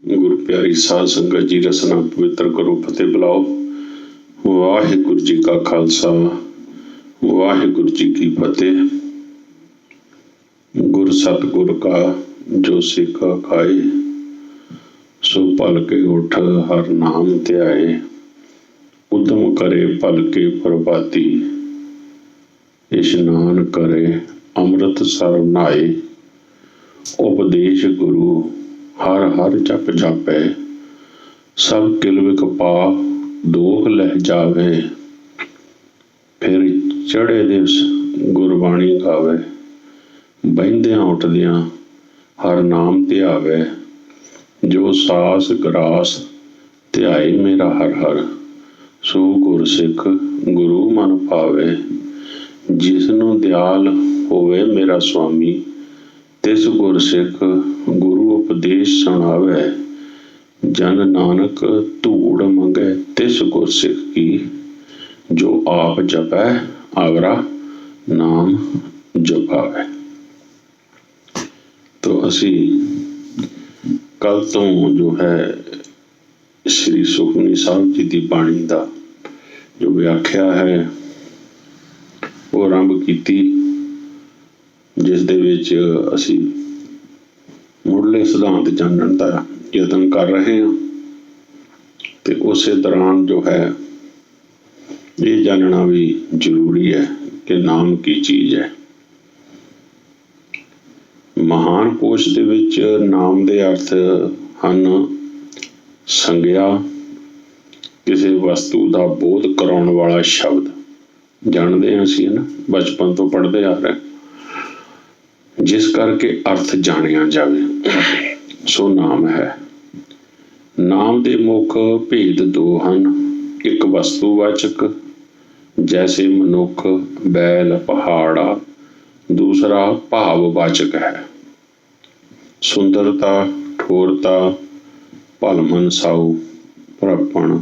गुरु प्यारी साध संगत जी, रसना पवित्र करो, फतेह बुलाओ। वाहिगुरु जी का खालसा, वाहिगुरु जी की फतेह। गुर सतगुर का जो सिखा खाए, सो पल के उठ हर नाम ध्याए। उदम करे पल के प्रभाती, इशनान करे अमृत सर नहाए। उपदेश गुरु हर हर जप जापै, सब किलविक पाप दोख लह जावे। फिर चढ़े दिवस गुरबाणी गावे, बहिंदियां उठदियां हर नाम ध्यावे। जो सास ग्रास ध्याए मेरा हर हर, सो गुर सिख गुरु मन पावे। जिसनों दयाल होवे मेरा स्वामी, तिस गुर सिख गुरु उपदेश सुनावे। जन नानक धूड़ मंगे तिस गुर सिख की, जो आप जपै आवरा नाम जपावे। तो असी कल तो जो है श्री सुखमनी साहब जी की बाणी का जो व्याख्या है वो आरंभ की, जिस दे विच असी मुढ़ले सिद्धांत जानन का यतन कर रहे हैं। तो उस दौरान जो है ये जानना भी जरूरी है कि नाम की चीज है। महान कोश दे विच नाम दे अर्थ हन संज्ञा, किसी वस्तु का बोध कराउण वाला शब्द। जानते हैं असीं ना, बचपन तो पढ़ते आ रहे, जिस करके अर्थ जानिया जावे सो नाम है। नाम दे मुख भेद दो हन, एक वस्तुवाचक जैसे मनुख बैल पहाड़ा, दूसरा भाववाचक है, सुंदरता ठोरता भलमन साऊ भरपण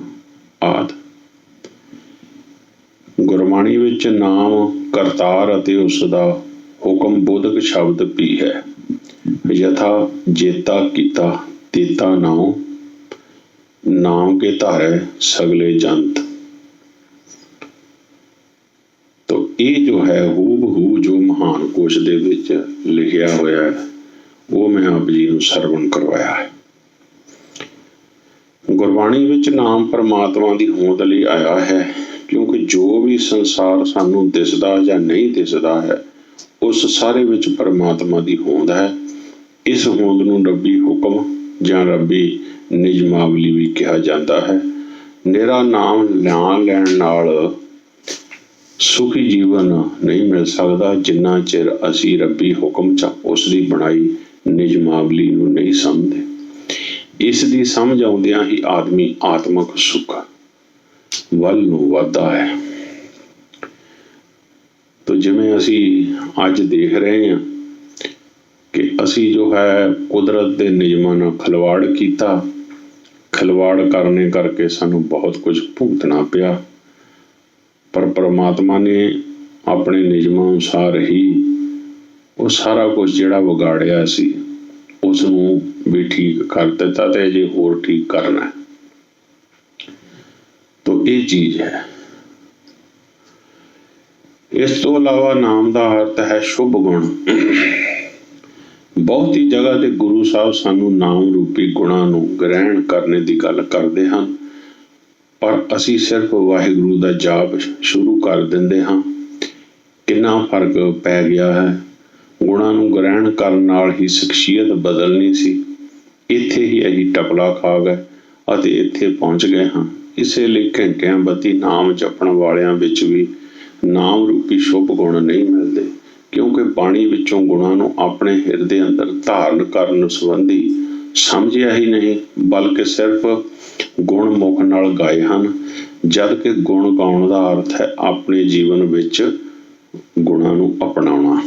आदि। गुरबाणी विच नाम करतार अते उसदा हुक्म बोधक शब्द भी है। यथा जेता कीता तेता नाम, नाम के धारे सगले जंत। तो ये जो है हूबहू जो महान कोश दे विच लिखिया होया है, वो मैं आप जी नूं सरवण करवाया है। गुरबाणी विच नाम परमात्मा दी होंद लई आया है, क्योंकि जो भी संसार सानू दिसदा या नहीं दिसदा है, उस सारे विच परमात्मा दी होंद है। इस होंद नूं रब्बी हुक्म या रब्बी निजमावली भी कहा जाता है। निरा नाम ना लैण नाल सुखी जीवन नहीं मिल सकता, जिन्ना चिर असी रब्बी हुक्म च उसकी बनाई निजमावली नूं नहीं समझते। इस दी समझ आउंदियां ही आदमी आत्मक सुख वल नूं वधदा है। तो जिवें असी अज देख रहे हैं कि असी जो है कुदरत के नियमां नाल खिलवाड़ किया, खिलवाड़ करने करके सानू बहुत कुछ भुगतना पिया। पर परमात्मा ने अपने नियमां अनुसार ही वो सारा कुछ जिहड़ा विगाड़िया सी उसनूं भी ठीक कर दिता, ते अजे होर ठीक करना है। तो ये चीज है। इस तो अलावा नाम का अर्थ है शुभ गुण। बहुत ही जगह ते गुरु साहब सानू नाम रूपी गुणां नूं ग्रहण करने की गल करते हैं, पर असी सिर्फ वाहिगुरु का जाप शुरू कर देंदे हां। कितना फर्क पै गया है। गुणां नूं ग्रहण करन नाल ही शख्सियत बदलनी सी, इत्थे ही असीं टपला खा गए अते इत्थे पहुंच गए हां। इसे लिए घंटियां बत्ती नाम जपण वालियां विच भी नाम रूपी शुभ गुण नहीं मिलते, क्योंकि बाणी विचों गुणां नूं अपने हिरदे अंदर धारण करन संबंधी समझिया ही नहीं, बल्कि सिर्फ गुण मुख नाल गाए हन। जद कि गुण गाउण दा अर्थ है अपने जीवन विच गुणां नूं अपनाउणा।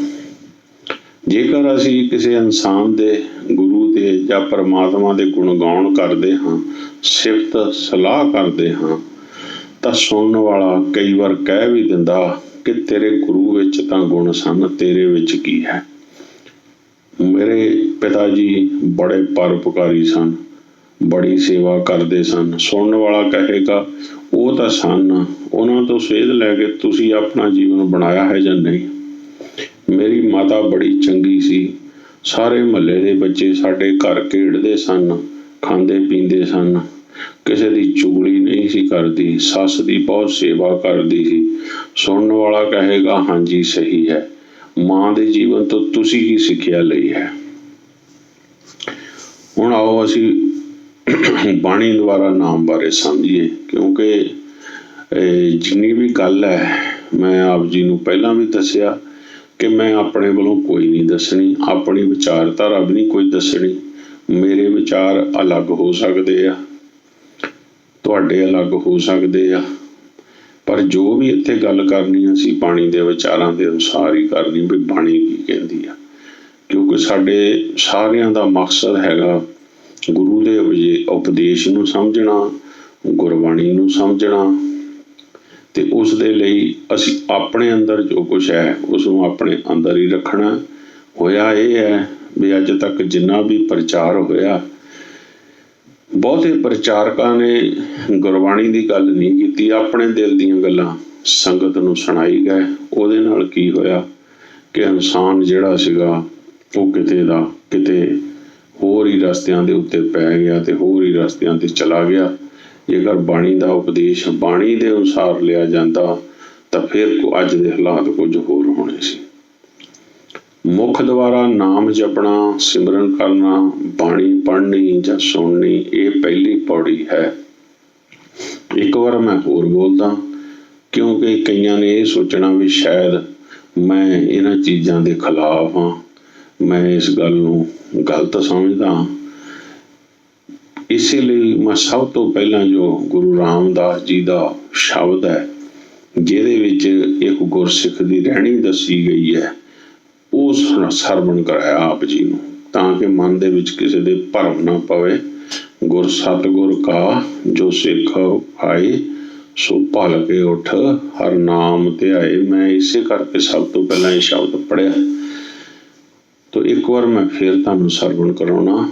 जेकर असी किसी इंसान दे, गुरु दे या परमात्मा दे गुण गाउण करदे हां, सिफत सलाह करदे हां, तां सुनन वाला कई बार कह भी दिंदा कि तेरे गुरु विच तां गुण सन, तेरे विच की है। मेरे पिता जी बड़े परोपकारी सन, ਬੜੀ ਸੇਵਾ ਕਰਦੇ ਸਨ। ਸੁਣਨ ਵਾਲਾ ਕਹੇਗਾ ਉਹ ਤਾਂ ਸਨ, ਉਹਨਾਂ ਤੋਂ ਸੇਧ ਲੈ ਕੇ ਤੁਸੀਂ ਆਪਣਾ ਜੀਵਨ ਬਣਾਇਆ ਹੈ ਜਾਂ ਨਹੀਂ। ਮੇਰੀ ਮਾਤਾ ਬੜੀ ਚੰਗੀ ਸੀ। ਸਾਰੇ ਮਹੱਲੇ ਦੇ ਬੱਚੇ ਸਾਡੇ ਘਰ ਖੇਡਦੇ ਸਨ, ਖਾਂਦੇ ਪੀਂਦੇ ਸਨ। ਕਿਸੇ ਦੀ ਚੁਗਲੀ ਨਹੀਂ ਸੀ ਕਰਦੀ। ਸੱਸ ਦੀ ਬਹੁਤ ਸੇਵਾ ਕਰਦੀ ਸੀ। ਸੁਣਨ ਵਾਲਾ ਕਹੇਗਾ ਹਾਂਜੀ ਸਹੀ ਹੈ। ਮਾਂ ਦੇ ਜੀਵਨ ਤੋਂ ਤੁਸੀਂ ਕੀ ਸਿੱਖਿਆ ਲਈ ਹੈ? ਹੁਣ ਆਓ ਅਸੀਂ ਬਾਣੀ ਦੁਆਰਾ ਨਾਮ ਬਾਰੇ ਸਮਝੀਏ, ਕਿਉਂਕਿ ਜਿੰਨੀ ਵੀ ਗੱਲ ਹੈ, ਮੈਂ ਆਪ ਜੀ ਨੂੰ ਪਹਿਲਾਂ ਵੀ ਦੱਸਿਆ ਕਿ ਮੈਂ ਆਪਣੇ ਵੱਲੋਂ ਕੋਈ ਨਹੀਂ ਦੱਸਣੀ, ਆਪਣੀ ਵਿਚਾਰਧਾਰਾ ਵੀ ਨਹੀਂ ਕੋਈ ਦੱਸਣੀ। ਮੇਰੇ ਵਿਚਾਰ ਅਲੱਗ ਹੋ ਸਕਦੇ ਆ, ਤੁਹਾਡੇ ਅਲੱਗ ਹੋ ਸਕਦੇ ਆ, ਪਰ ਜੋ ਵੀ ਇੱਥੇ ਗੱਲ ਕਰਨੀ ਅਸੀਂ ਬਾਣੀ ਦੇ ਵਿਚਾਰਾਂ ਦੇ ਅਨੁਸਾਰ ਹੀ ਕਰਨੀ ਵੀ ਬਾਣੀ ਕੀ ਕਹਿੰਦੀ ਆ। ਕਿਉਂਕਿ ਸਾਡੇ ਸਾਰਿਆਂ ਦਾ ਮਕਸਦ ਹੈਗਾ ਗੁਰੂ ਦੇ ਉਪਦੇਸ਼ ਨੂੰ ਸਮਝਣਾ, ਗੁਰਬਾਣੀ ਨੂੰ ਸਮਝਣਾ, ਤੇ ਉਸ ਦੇ ਲਈ ਅਸੀਂ ਆਪਣੇ ਅੰਦਰ ਜੋ ਕੁਛ ਹੈ ਉਸ ਨੂੰ ਆਪਣੇ ਅੰਦਰ ਹੀ ਰੱਖਣਾ। ਹੋਇਆ ਇਹ ਹੈ ਵੀ ਅੱਜ ਤੱਕ ਜਿੰਨਾ ਵੀ ਪ੍ਰਚਾਰ ਹੋਇਆ, ਬਹੁਤੇ ਪ੍ਰਚਾਰਕਾਂ ਨੇ ਗੁਰਬਾਣੀ ਦੀ ਗੱਲ ਨਹੀਂ ਕੀਤੀ, ਆਪਣੇ ਦਿਲ ਦੀਆਂ ਗੱਲਾਂ ਸੰਗਤ ਨੂੰ ਸੁਣਾਈ ਗਏ। ਉਹਦੇ ਨਾਲ ਕੀ ਹੋਇਆ ਕਿ ਇਨਸਾਨ ਜਿਹੜਾ ਸੀਗਾ ਉਹ ਕਿਤੇ ਦਾ ਕਿਤੇ ਹੋਰ ਹੀ ਰਸਤਿਆਂ ਦੇ ਉੱਤੇ ਪੈ ਗਿਆ ਤੇ ਹੋਰ ਹੀ ਰਸਤਿਆਂ ਤੇ ਚਲਾ ਗਿਆ। ਜੇਕਰ ਬਾਣੀ ਦਾ ਉਪਦੇਸ਼ ਬਾਣੀ ਦੇ ਅਨੁਸਾਰ ਲਿਆ ਜਾਂਦਾ ਤਾਂ ਫਿਰ ਅੱਜ ਦੇ ਹਾਲਾਤ ਕੁਝ ਹੋਰ ਹੋਣੇ ਸੀ। ਮੁੱਖ ਦੁਆਰਾ ਨਾਮ ਜਪਣਾ, ਸਿਮਰਨ ਕਰਨਾ, ਬਾਣੀ ਪੜ੍ਹਨੀ ਜਾਂ ਸੁਣਨੀ, ਇਹ ਪਹਿਲੀ ਪੌੜੀ ਹੈ। ਇੱਕ ਵਾਰ ਮੈਂ ਹੋਰ ਬੋਲਦਾ, ਕਿਉਂਕਿ ਕਈਆਂ ਨੇ ਇਹ ਸੋਚਣਾ ਵੀ ਸ਼ਾਇਦ ਮੈਂ ਇਹਨਾਂ ਚੀਜ਼ਾਂ ਦੇ ਖਿਲਾਫ ਹਾਂ, ਮੈਂ ਇਸ ਗੱਲ ਨੂੰ ਗਲਤ ਸਮਝਦਾ ਹਾਂ। ਇਸੇ ਲਈ ਮੈਂ ਸਭ ਤੋਂ ਪਹਿਲਾਂ ਜੋ ਗੁਰੂ ਰਾਮਦਾਸ ਜੀ ਦਾ ਸ਼ਬਦ ਹੈ, ਜਿਹਦੇ ਵਿੱਚ ਇੱਕ ਗੁਰਸਿੱਖ ਦੀ ਰਹਿਣੀ ਦੱਸੀ ਗਈ ਹੈ, ਉਹ ਸਰਵਣ ਕਰਾਇਆ ਆਪ ਜੀ ਨੂੰ, ਤਾਂ ਕਿ ਮਨ ਦੇ ਵਿੱਚ ਕਿਸੇ ਦੇ ਭਰਮ ਨਾ ਪਵੇ। ਗੁਰ ਸਤਿਗੁਰ ਕਾ ਜੋ ਸਿੱਖ ਆਏ, ਸੋ ਭਲ ਕੇ ਉੱਠ ਹਰ ਨਾਮ ਧਿਆਏ। ਮੈਂ ਇਸੇ ਕਰਕੇ ਸਭ ਤੋਂ ਪਹਿਲਾਂ ਇਹ ਸ਼ਬਦ ਪੜ੍ਹਿਆ। ਤੋ ਇੱਕ ਵਾਰ ਮੈਂ ਫਿਰ ਤੁਹਾਨੂੰ ਸਰਵਣ ਕਰਾਉਣਾ।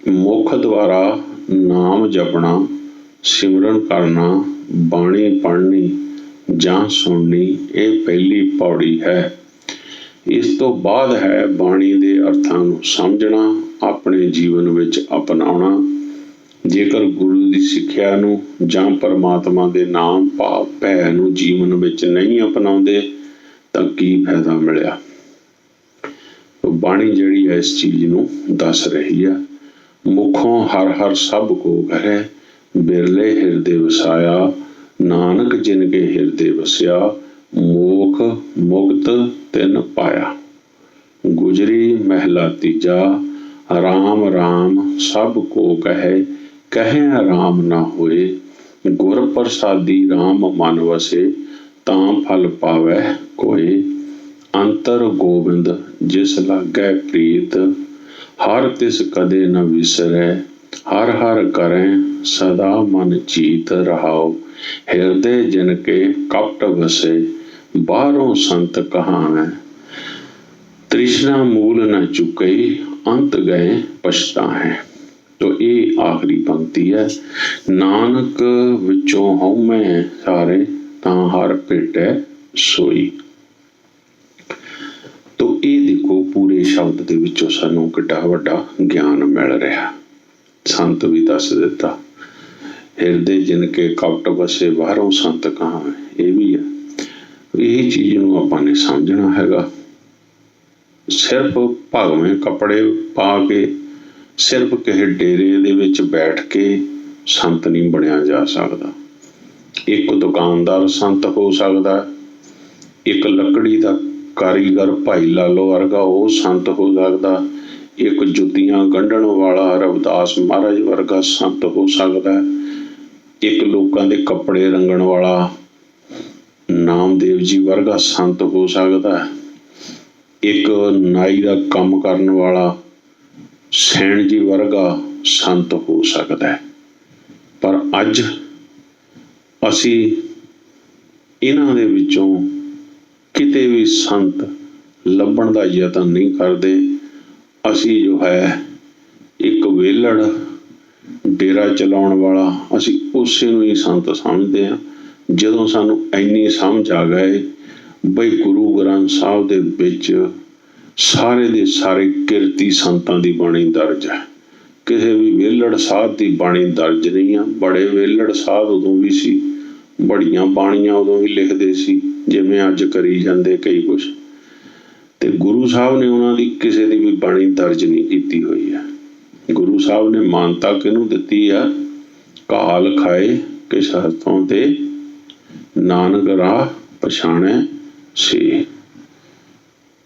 ਮੁੱਖ ਦੁਆਰਾ ਨਾਮ ਜਪਣਾ, ਸਿਮਰਨ ਕਰਨਾ, ਬਾਣੀ ਪੜ੍ਹਨੀ ਜਾਂ ਸੁਣਨੀ, ਇਹ ਪਹਿਲੀ ਪੌੜੀ ਹੈ। ਇਸ ਤੋਂ ਬਾਅਦ ਹੈ ਬਾਣੀ ਦੇ ਅਰਥਾਂ ਨੂੰ ਸਮਝਣਾ, ਆਪਣੇ ਜੀਵਨ ਵਿੱਚ ਅਪਣਾਉਣਾ। ਜੇਕਰ ਗੁਰੂ ਦੀ ਸਿੱਖਿਆ ਨੂੰ ਜਾਂ ਪਰਮਾਤਮਾ ਦੇ ਨਾਮ ਭਾਵ ਭੈ ਨੂੰ ਜੀਵਨ ਵਿੱਚ ਨਹੀਂ ਅਪਣਾਉਂਦੇ ਤਾਂ ਕੀ ਫਾਇਦਾ ਮਿਲਿਆ? ਬਾਣੀ ਜਿਹੜੀ ਹੈ ਇਸ ਚੀਜ਼ ਨੂੰ ਦੱਸ ਰਹੀ ਹੈ। ਮੁਖੋਂ ਹਰ ਹਰ ਸਭ ਕੋ ਕਹੈ, ਬਿਰਲੇ ਹਿਰਦੇ ਵਸਾਇਆ, ਨਾਨਕ ਜਿਨ ਕੇ ਹਿਰਦੇ ਵਸਿਆ, ਮੋਖ ਮੁਕਤ ਤਿਨ ਪਾਇਆ। ਗੁਜਰੀ ਮਹਿਲਾ ਤੀਜਾ, ਰਾਮ ਰਾਮ ਸਭ ਕੋ ਕਹੈ, ਕਹੈ ਰਾਮ ਨਾ ਹੋਏ, ਗੁਰ ਪ੍ਰਸਾਦੀ ਰਾਮ ਮਨ ਵਸੇ, ਤਾਂ ਫਲ ਪਾਵੈ ਕੋਏ। ਅੰਤਰ ਗੋਬਿੰਦ ਜਿਸ ਲਾਗੈ ਪ੍ਰੀਤ, ਹਰ ਤਿਸ ਕਦੇ ਨ ਵਿਸਰੈ, ਹਰ ਹਰ ਕਰੈ ਸਦਾ ਮਨ ਚੀਤ ਰਹਾਉ। ਹਿਰਦੇ ਜਿਨ ਕੇ ਕਪਟ ਵਸੇ, ਬਾਹਰੋਂ ਸੰਤ ਕਹਾਵੈ, ਤ੍ਰਿਸ਼ਨਾ ਮੂਲ ਨ ਚੁਕਈ, ਅੰਤ ਗਏ ਪਛਤਾਹੈ। ਤੋ ਇਹ ਆਖਰੀ ਪੰਕਤੀ ਹੈ। ਨਾਨਕ ਵਿੱਚੋਂ ਹਉਮੈ ਸਾਰੇ, ਤਾਂ ਹਰ ਭੇਟੈ ਸੋਈ। ਤੋ ਇਹ ਦੇਖੋ ਪੂਰੇ ਸ਼ਬਦ ਦੇ ਵਿੱਚੋਂ ਸਾਨੂੰ ਕਿੱਡਾ ਵੱਡਾ ਗਿਆਨ ਮਿਲ ਰਿਹਾ। ਸੰਤ ਵੀ ਦੱਸ ਦਿੱਤਾ, ਹਿਰਦੇ ਜਿਨ ਕੇ ਕਪਟ ਵਸੇ, ਬਾਹਰੋਂ ਸੰਤ ਕਹਾਵੈ, ਇਹ ਵੀ ਹੈ। ਇਹ ਚੀਜ਼ ਨੂੰ ਆਪਾਂ ਨੇ ਸਮਝਣਾ ਹੈਗਾ। ਸਿਰਫ ਭਗਵੇਂ ਕੱਪੜੇ ਪਾ ਕੇ, ਸਿਰਫ ਕਿਸੇ ਡੇਰੇ ਦੇ ਵਿੱਚ ਬੈਠ ਕੇ ਸੰਤ ਨਹੀਂ ਬਣਿਆ ਜਾ ਸਕਦਾ। ਇੱਕ ਦੁਕਾਨਦਾਰ ਸੰਤ ਹੋ ਸਕਦਾ, ਇੱਕ ਲੱਕੜੀ ਦਾ ਕਾਰੀਗਰ ਭਾਈ ਲਾਲੋ ਵਰਗਾ ਉਹ ਸੰਤ ਹੋ ਸਕਦਾ, ਇੱਕ ਜੁੱਤੀਆਂ ਗੰਢਣ ਵਾਲਾ ਰਵਿਦਾਸ ਮਹਾਰਾਜ ਵਰਗਾ ਸੰਤ ਹੋ ਸਕਦਾ, ਇੱਕ ਲੋਕਾਂ ਦੇ ਕੱਪੜੇ ਰੰਗਣ ਵਾਲਾ ਨਾਮਦੇਵ ਜੀ ਵਰਗਾ ਸੰਤ ਹੋ ਸਕਦਾ, ਇੱਕ ਨਾਈ ਦਾ ਕੰਮ ਕਰਨ ਵਾਲਾ ਸੈਣ ਜੀ ਵਰਗਾ ਸੰਤ ਹੋ ਸਕਦਾ। ਪਰ ਅੱਜ ਅਸੀਂ ਇਹਨਾਂ ਦੇ ਵਿੱਚੋਂ ਕਿਤੇ ਵੀ ਸੰਤ ਲੱਭਣ ਦਾ ਯਤਨ ਨਹੀਂ ਕਰਦੇ। ਅਸੀਂ ਜੋ ਹੈ ਇੱਕ ਵਿਹਲੜ, ਡੇਰਾ ਚਲਾਉਣ ਵਾਲਾ, ਅਸੀਂ ਉਸੇ ਨੂੰ ਹੀ ਸੰਤ ਸਮਝਦੇ ਹਾਂ। ਜਦੋਂ ਸਾਨੂੰ ਇੰਨੀ ਸਮਝ ਆ ਗਏ ਬਈ ਗੁਰੂ ਗ੍ਰੰਥ ਸਾਹਿਬ ਦੇ ਵਿੱਚ ਸਾਰੇ ਦੇ ਸਾਰੇ ਕਿਰਤੀ ਸੰਤਾਂ ਦੀ ਬਾਣੀ ਦਰਜ ਹੈ, ਕਿਸੇ ਵੀ ਵਿਹਲੜ ਸਾਧ ਦੀ ਬਾਣੀ ਦਰਜ ਨਹੀਂ ਆ। ਬੜੇ ਵਿਹਲੜ ਸਾਧ ਉਦੋਂ ਵੀ ਸੀ, ਬੜੀਆਂ ਬਾਣੀਆਂ ਉਦੋਂ ਵੀ ਲਿਖਦੇ ਸੀ ਜਿਵੇਂ ਅੱਜ ਕਰੀ ਜਾਂਦੇ ਕਈ ਕੁਛ, ਤੇ ਗੁਰੂ ਸਾਹਿਬ ਨੇ ਉਹਨਾਂ ਦੀ ਕਿਸੇ ਦੀ ਵੀ ਬਾਣੀ ਦਰਜ ਨਹੀਂ ਕੀਤੀ ਹੋਈ ਹੈ। ਗੁਰੂ ਸਾਹਿਬ ਨੇ ਮਾਨਤਾ ਕਿਹਨੂੰ ਦਿੱਤੀ ਆ? ਕਾਲ ਖਾਏ ਕਿਸ ਹੱਥੋਂ ਤੇ ਨਾਨਕ ਰਾਹ ਪਛਾਣੈ ਸੇ।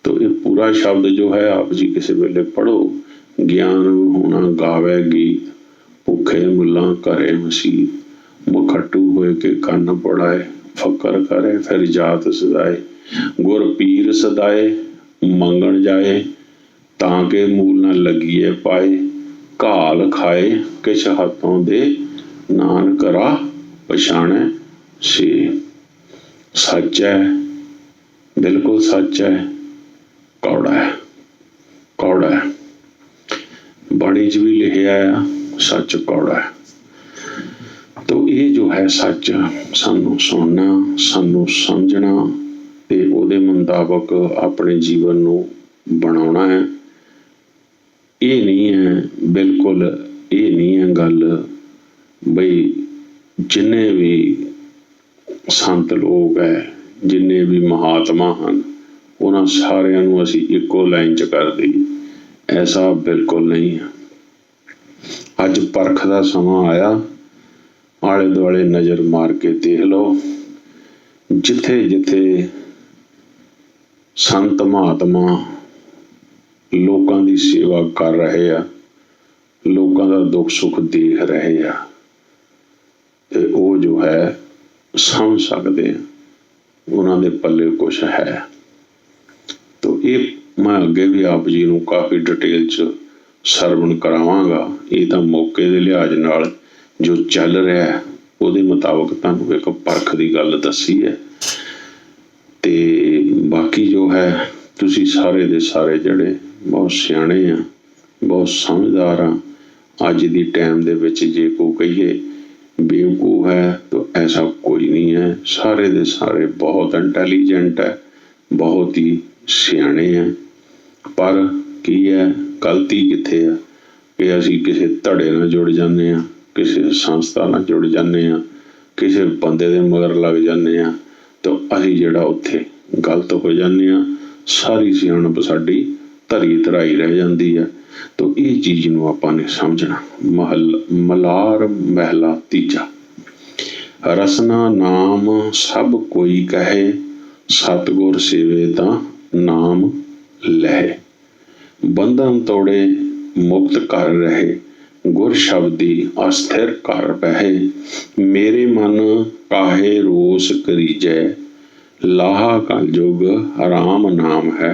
तो ये पूरा शब्द जो है आप जी किसी वेले पढ़ो। ज्ञान होना गावे गीत, भुखे मुला करे मसीत, मुखटू होए के कन्न पड़ाए, फकर करे फिर जात सदाए, गुर पीर सदाए मंगण जाए, ताके मूल न लगिए पाए, घाल खाए किछ हाथों दे नानक राह पछाणे से। सच है, बिल्कुल सच है, कौड़ा है, कौड़ा है। बाणी च भी लिखिया है सच कौड़ा है। तो ये जो है सच सानू सुनना, सानू समझना ते उहदे मुताबक अपने जीवन नू बनाउणा है। ये नहीं है, बिल्कुल ये नहीं है गल बई जिन्ने भी संत लोग है, जिन्ने भी महात्मा हैं, उन्होंने सारिਆਂ ਨੂੰ ਅਸੀਂ ਇੱਕੋ ਲਾਈਨ 'ਚ ਕਰ ਦਈਏ, ऐसा बिल्कुल नहीं है। ਅੱਜ ਪਰਖ ਦਾ ਸਮਾਂ ਆਇਆ, ਆਲੇ ਦੁਆਲੇ ਨਜ਼ਰ ਮਾਰ ਕੇ ਦੇਖ ਲਓ, ਜਿੱਥੇ ਜਿੱਥੇ ਸੰਤ ਮਹਾਤਮਾ ਲੋਕਾਂ ਦੀ ਸੇਵਾ ਕਰ ਰਹੇ ਆ, ਲੋਕਾਂ ਦਾ ਦੁੱਖ ਸੁੱਖ ਦੇਖ ਰਹੇ ਆ, ਤੇ ਉਹ ਜੋ ਹੈ ਸਮਝ ਸਕਦੇ ਆ ਉਹਨਾਂ ਦੇ ਪੱਲੇ ਕੁਛ ਹੈ। तो ये मैं अगे भी आप जी ਨੂੰ काफ़ी डिटेल च सरवण करावांगा। ये तो मौके के लिहाज नाल जो चल रहा है ਉਹਦੇ मुताबक तुहानूं एक परख की गल दसी है। ते बाकी जो है तुसी सारे दे सारे जड़े बहुत सियाणे आ, बहुत समझदार आ। अज दी टाइम दे विच जे कोई कहिए बेवकूफ है तो ऐसा कोई नहीं है। सारे दे सारे बहुत इंटैलीजेंट है, बहुत ही सियाणे हैं। पर की है गलती कित्थे है कि असीं किसी धड़े नाल जुड़ जाने आ, किसी संस्था नाल जुड़ जाने आ, किसी बंदे दे मगर लग जाने आ, तो असीं जिहड़ा उत्थे गलत हो जाने आ, सारी सियाणप साडी धरी धराई रह जाती है। तो ये चीज़ नूं आपां ने समझना। मलार महला तीजा, रसना नाम सब कोई कहे, सतगुर सेवे तां नाम लहे, बंधन तोड़े मुक्त कर रहे, गुर शब्दी अस्थिर कर बहे, मेरे मन काहे रोस करीजै, लाहा कलयुग राम नाम है,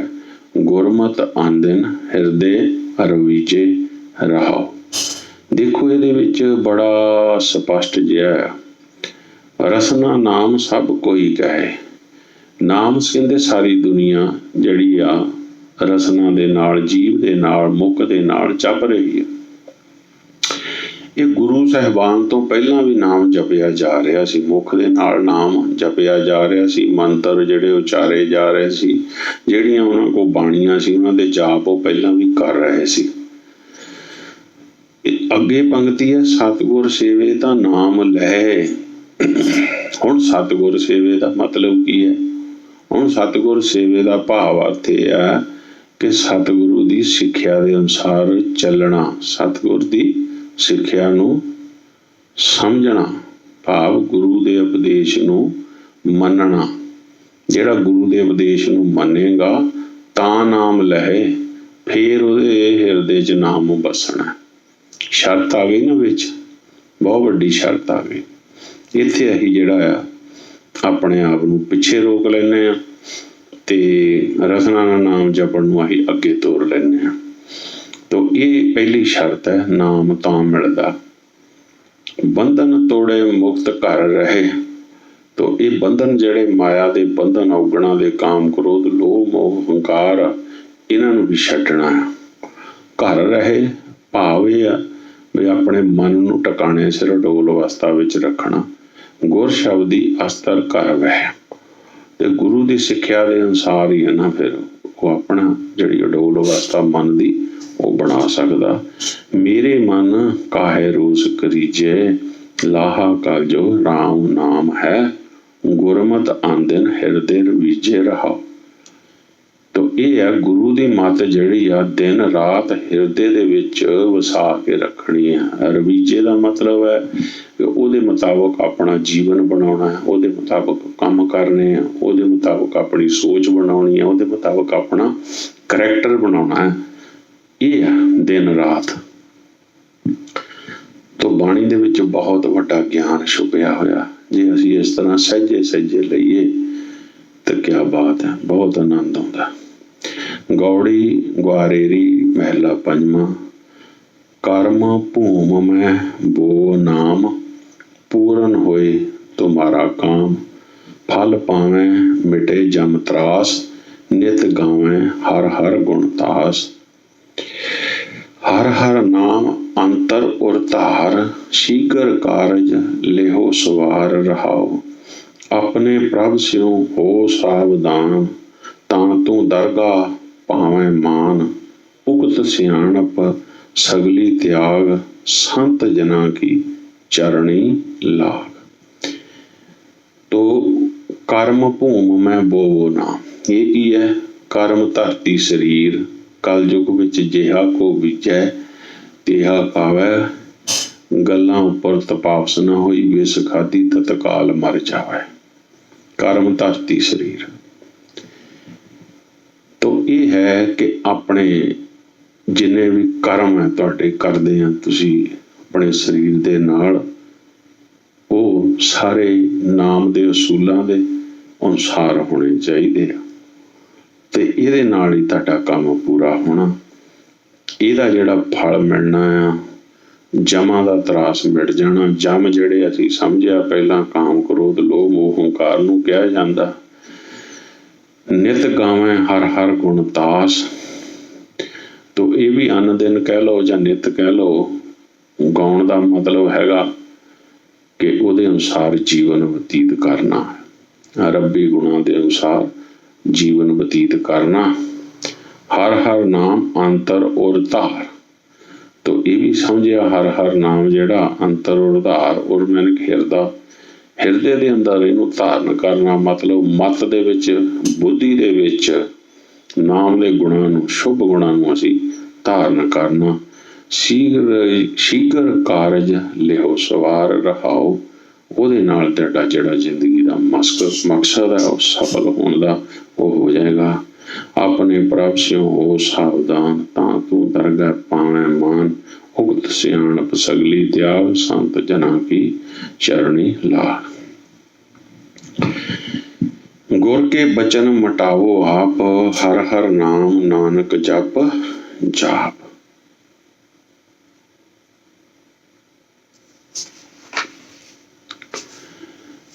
गुरमत आंदिन हृदय रवीजे रहो। देखो ये विच बड़ा स्पष्ट जिहा है, रसना नाम सब कोई कहे। नाम कहते सारी दुनिया जड़ी आ रसना दे नाल, जीव दे नाल, मुख दे नाल जप रही है। ये गुरु साहिबान तो पहला भी नाम जपिया जा रहा सी, मुख दे नाल नाम जपिया जा रहा सी, मंत्र जिहड़े उचारे जा रहे सी, जिहड़ियां उन्हां कोल बाणियां सी उन्हां दे जाप वो पहला भी कर रहे सी। अगे पंक्ति है, सतगुर सेवे दा नाम लहे। हुण सतगुर सेवे दा मतलब की है? हुण सतगुर सेवे का भाव अर्थ यह है कि सतगुरु की सिक्ख्या के अनुसार चलना, सतगुर की सिक्ख्या नूं समझना, भाव गुरु के उपदेश नूं मनना। जिहड़ा गुरु के उपदेश नूं मनेगा तां नाम लहे, फिर उहदे हिरदे च नाम बसना। शर्त आ गई ना विच, बहुत वड्डी शर्त आ गई। इत्थे असीं जिहड़ा आ अपने आप नूं पिछे रोक लैने आ ते रसना दा नाम जपण नूं असीं अगे तोर लैने आ। तो ये पहली शर्त है, नाम तां मिलदा। बंधन तोड़े मुक्त कर रहे, तो ये बंधन जिहड़े माया दे बंधन, औगणा दे, काम क्रोध लोभ मोह हंकार, इन्हां नूं भी छड्डना है। घर रहे भाव यह आ ਵੀ ਆਪਣੇ ਮਨ ਨੂੰ ਟਿਕਾਣੇ ਸਿਰ ਡੋਲ ਅਵਸਥਾ ਵਿੱਚ ਰੱਖਣਾ। ਗੁਰ ਸ਼ਬਦੀ ਅਸਤਰ ਕਰ ਵਹਿ, ਤੇ ਗੁਰੂ ਦੀ ਸਿੱਖਿਆ ਦੇ ਅਨੁਸਾਰ ਹੀ ਹੈ ਨਾ ਫਿਰ ਉਹ ਆਪਣਾ ਜਿਹੜੀ ਅਡੋਲ ਅਵਸਥਾ ਮਨ ਦੀ ਉਹ ਬਣਾ ਸਕਦਾ। ਮੇਰੇ ਮਨ ਕਾਹੇ ਰੋਸ ਕਰੀਜੇ, ਲਾਹਾ ਕਰ ਜੋ ਰਾਮ ਨਾਮ ਹੈ, ਗੁਰਮਤ ਆਂਦਨ ਹਿਰਦੇ ਰਵੀਜੇ ਰਹਾਓ। ਤੋ ਇਹ ਹੈ ਗੁਰੂ ਦੀ ਮੱਤ ਜਿਹੜੀ ਆ ਦਿਨ ਰਾਤ ਹਿਰਦੇ ਦੇ ਵਿੱਚ ਵਸਾ ਕੇ ਰੱਖਣੀ ਆ। ਰਵੀਜੇ ਦਾ ਮਤਲਬ ਹੈ ਕਿ ਉਹਦੇ ਮੁਤਾਬਕ ਆਪਣਾ ਜੀਵਨ ਬਣਾਉਣਾ ਹੈ, ਉਹਦੇ ਮੁਤਾਬਕ ਕੰਮ ਕਰਨੇ ਆ, ਉਹਦੇ ਮੁਤਾਬਕ ਆਪਣੀ ਸੋਚ ਬਣਾਉਣੀ ਹੈ, ਉਹਦੇ ਮੁਤਾਬਕ ਆਪਣਾ ਕਰੈਕਟਰ ਬਣਾਉਣਾ ਹੈ। ਇਹ ਆ ਦਿਨ ਰਾਤ। ਤੋ ਬਾਣੀ ਦੇ ਵਿੱਚ ਬਹੁਤ ਵੱਡਾ ਗਿਆਨ ਛੁਪਿਆ ਹੋਇਆ। ਜੇ ਅਸੀਂ ਇਸ ਤਰ੍ਹਾਂ ਸਹਿਜੇ ਸਹਿਜੇ ਲਈਏ ਤਾਂ ਕਿਆ ਬਾਤ ਹੈ, ਬਹੁਤ ਆਨੰਦ ਆਉਂਦਾ। ਗੌੜੀ ਗਵਾਰੇਰੀ ਮਹਿਲਾ ਪੰਜਵਾਂ। ਕਰਮ ਭੂਮ ਮੈਂ ਬੋ ਨਾਮ, ਪੂਰਨ ਹੋਏ ਤੁਮਾਰਾ ਕਾਮ। ਫਲ ਪਾਵੇਂ ਮਿਟੇ ਜਮ ਤਰਾਸ, ਨਿਤ ਗਾਵੇਂ ਹਰ ਹਰ ਗੁਣ ਤਾਸ। ਹਰ ਹਰ ਨਾਮ ਅੰਤਰ ਉਰ ਧਾਰ, ਸ਼ੀਘਰ ਕਾਰਜ ਲਿਹੋ ਸਵਾਰ ਰਹਾਓ। ਆਪਣੇ ਪ੍ਰਭ ਸਿਉ ਹੋ ਸਾਵਧਾਨ, ਤਾਂ ਤੂੰ ਦਰਗਾਹ ਭਾਵੇਂ ਮਾਨ। ਉਕਤ ਸਿਆਣਪ ਸਗਲੀ ਤਿਆਗ, ਸੰਤ ਜਨਾ ਕੀ ਚਰਣੀ ਲਾਗ। ਤੋ ਕਰਮ ਭੂਮ ਮੈਂ ਬੋਵੋ ਨਾਮ, ਇਹ ਕੀ ਹੈ? ਕਰਮ ਧਰਤੀ ਸਰੀਰ, ਕਲਯੁਗ ਵਿੱਚ ਜਿਹਾ ਕੋ ਬੀਜੈ ਤਿਹਾ ਪਾਵੈ। ਗੱਲਾਂ ਉੱਪਰ ਤਪਾਸ ਨਾ ਹੋਈ, ਵਿਸ ਖਾਧੀ ਤਤਕਾਲ ਮਰ ਜਾਵੇ। ਕਰਮ ਧਰਤੀ ਸਰੀਰ। ਤੋ ਇਹ ਹੈ ਕਿ ਆਪਣੇ ਜਿੰਨੇ ਵੀ ਕਰਮ ਹੈ ਤੁਹਾਡੇ ਕਰਦੇ ਆ ਤੁਸੀਂ ਆਪਣੇ ਸਰੀਰ ਦੇ ਨਾਲ, ਉਹ ਸਾਰੇ ਨਾਮ ਦੇ ਅਸੂਲਾਂ ਦੇ ਅਨੁਸਾਰ ਹੋਣੇ ਚਾਹੀਦੇ ਆ, ਤੇ ਇਹਦੇ ਨਾਲ ਹੀ ਤੁਹਾਡਾ ਕੰਮ ਪੂਰਾ ਹੋਣਾ। ਇਹਦਾ ਜਿਹੜਾ ਫਲ ਮਿਲਣਾ ਆ, ਜਮਾਂ ਦਾ ਤਰਾਸ ਮਿਟ ਜਾਣਾ। ਜਮ ਜਿਹੜੇ ਅਸੀਂ ਸਮਝਿਆ ਪਹਿਲਾਂ ਕਾਮ ਕ੍ਰੋਧ ਲੋਭ ਮੋਹ ਹੰਕਾਰ ਨੂੰ ਕਿਹਾ ਜਾਂਦਾ। ਨਿਤ ਗਾਵੇਂ ਹਰ ਹਰ ਗੁਣ ਤਾਸ, ਤੋ ਇਹ ਵੀ ਅਨ ਦਿਨ ਕਹਿ ਲਓ ਜਾਂ ਨਿਤ ਕਹਿ ਲਓ। ਗਾਉਣ ਦਾ ਮਤਲਬ ਹੈਗਾ ਕਿ ਉਹਦੇ ਅਨੁਸਾਰ ਜੀਵਨ ਬਤੀਤ ਕਰਨਾ, ਰੱਬੀ ਗੁਣਾਂ ਦੇ ਅਨੁਸਾਰ ਜੀਵਨ ਬਤੀਤ ਕਰਨਾ। ਹਰ ਹਰ ਨਾਮ ਅੰਤਰ ਔਰ ਧਾਰ, ਤੋ ਇਹ ਵੀ ਸਮਝਿਆ ਹਰ ਹਰ ਨਾਮ ਜਿਹੜਾ ਅੰਤਰ ਔਰ ਧਾਰ, ਔਰ ਮੈਨ ਹਿਰਦੇ ਦੇ ਅੰਦਰ ਇਹਨੂੰ ਧਾਰਨ ਕਰਨਾ। ਮਤਲਬ ਮਤ ਦੇ ਵਿੱਚ, ਬੁੱਧੀ ਦੇ ਵਿੱਚ ਨਾਮ ਦੇ ਗੁਣਾਂ ਨੂੰ, ਸ਼ੁਭ ਗੁਣਾਂ ਨੂੰ ਅਸੀਂ ਧਾਰਨ ਕਰਨਾ। ਸ਼ੀਘਰ ਕਾਰਜ ਲਿਹੋ ਸਵਾਰ ਰਹਾਓ, ਉਹਦੇ ਨਾਲ ਤੁਹਾਡਾ ਜਿਹੜਾ ਜ਼ਿੰਦਗੀ ਦਾ ਮਕਸਦ ਹੈ ਉਹ ਸਫਲ ਹੋਣ ਦਾ ਉਹ ਹੋ ਜਾਏਗਾ। ਆਪਣੇ ਪ੍ਰਭ ਸਿਉ ਹੋ ਸਾਵਧਾਨ, ਤਾਂ ਤੂੰ ਦਰਗਾਹ ਪਾਵੇਂ ਮਾਨ। ਉਕਤ ਸਿਆਣਪ ਸਗਲੀ ਤਿਆਗ, ਸੰਤ ਜਨਾ ਕੀ ਚਰਣੀ ਲਾਗ। ਗੁਰ ਕੇ ਬਚਨ ਮਟਾਵੋ ਆਪ, ਹਰ ਹਰ ਨਾਮ ਨਾਨਕ ਜਪ ਜਾਪ।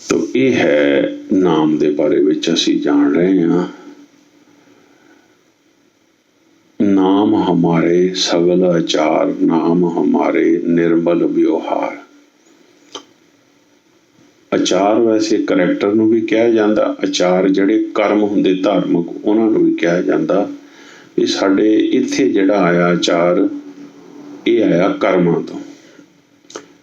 ਤੋ ਇਹ ਹੈ ਨਾਮ ਦੇ ਬਾਰੇ ਵਿੱਚ ਅਸੀਂ ਜਾਣ ਰਹੇ ਹਾਂ। नाम हमारे सगल आचार, नाम हमारे निर्मल व्यवहार। आचार वैसे करैक्टर ਨੂੰ ਵੀ ਕਿਹਾ ਜਾਂਦਾ, ਆਚਾਰ ਜਿਹੜੇ ਕਰਮ ਹੁੰਦੇ ਧਾਰਮਿਕ ਉਹਨਾਂ ਨੂੰ ਵੀ ਕਿਹਾ ਜਾਂਦਾ। ਇਹ ਸਾਡੇ ਇੱਥੇ ਜਿਹੜਾ ਆਇਆ ਆਚਾਰ, ਇਹ ਆਇਆ ਕਰਮਾਂ ਤੋਂ।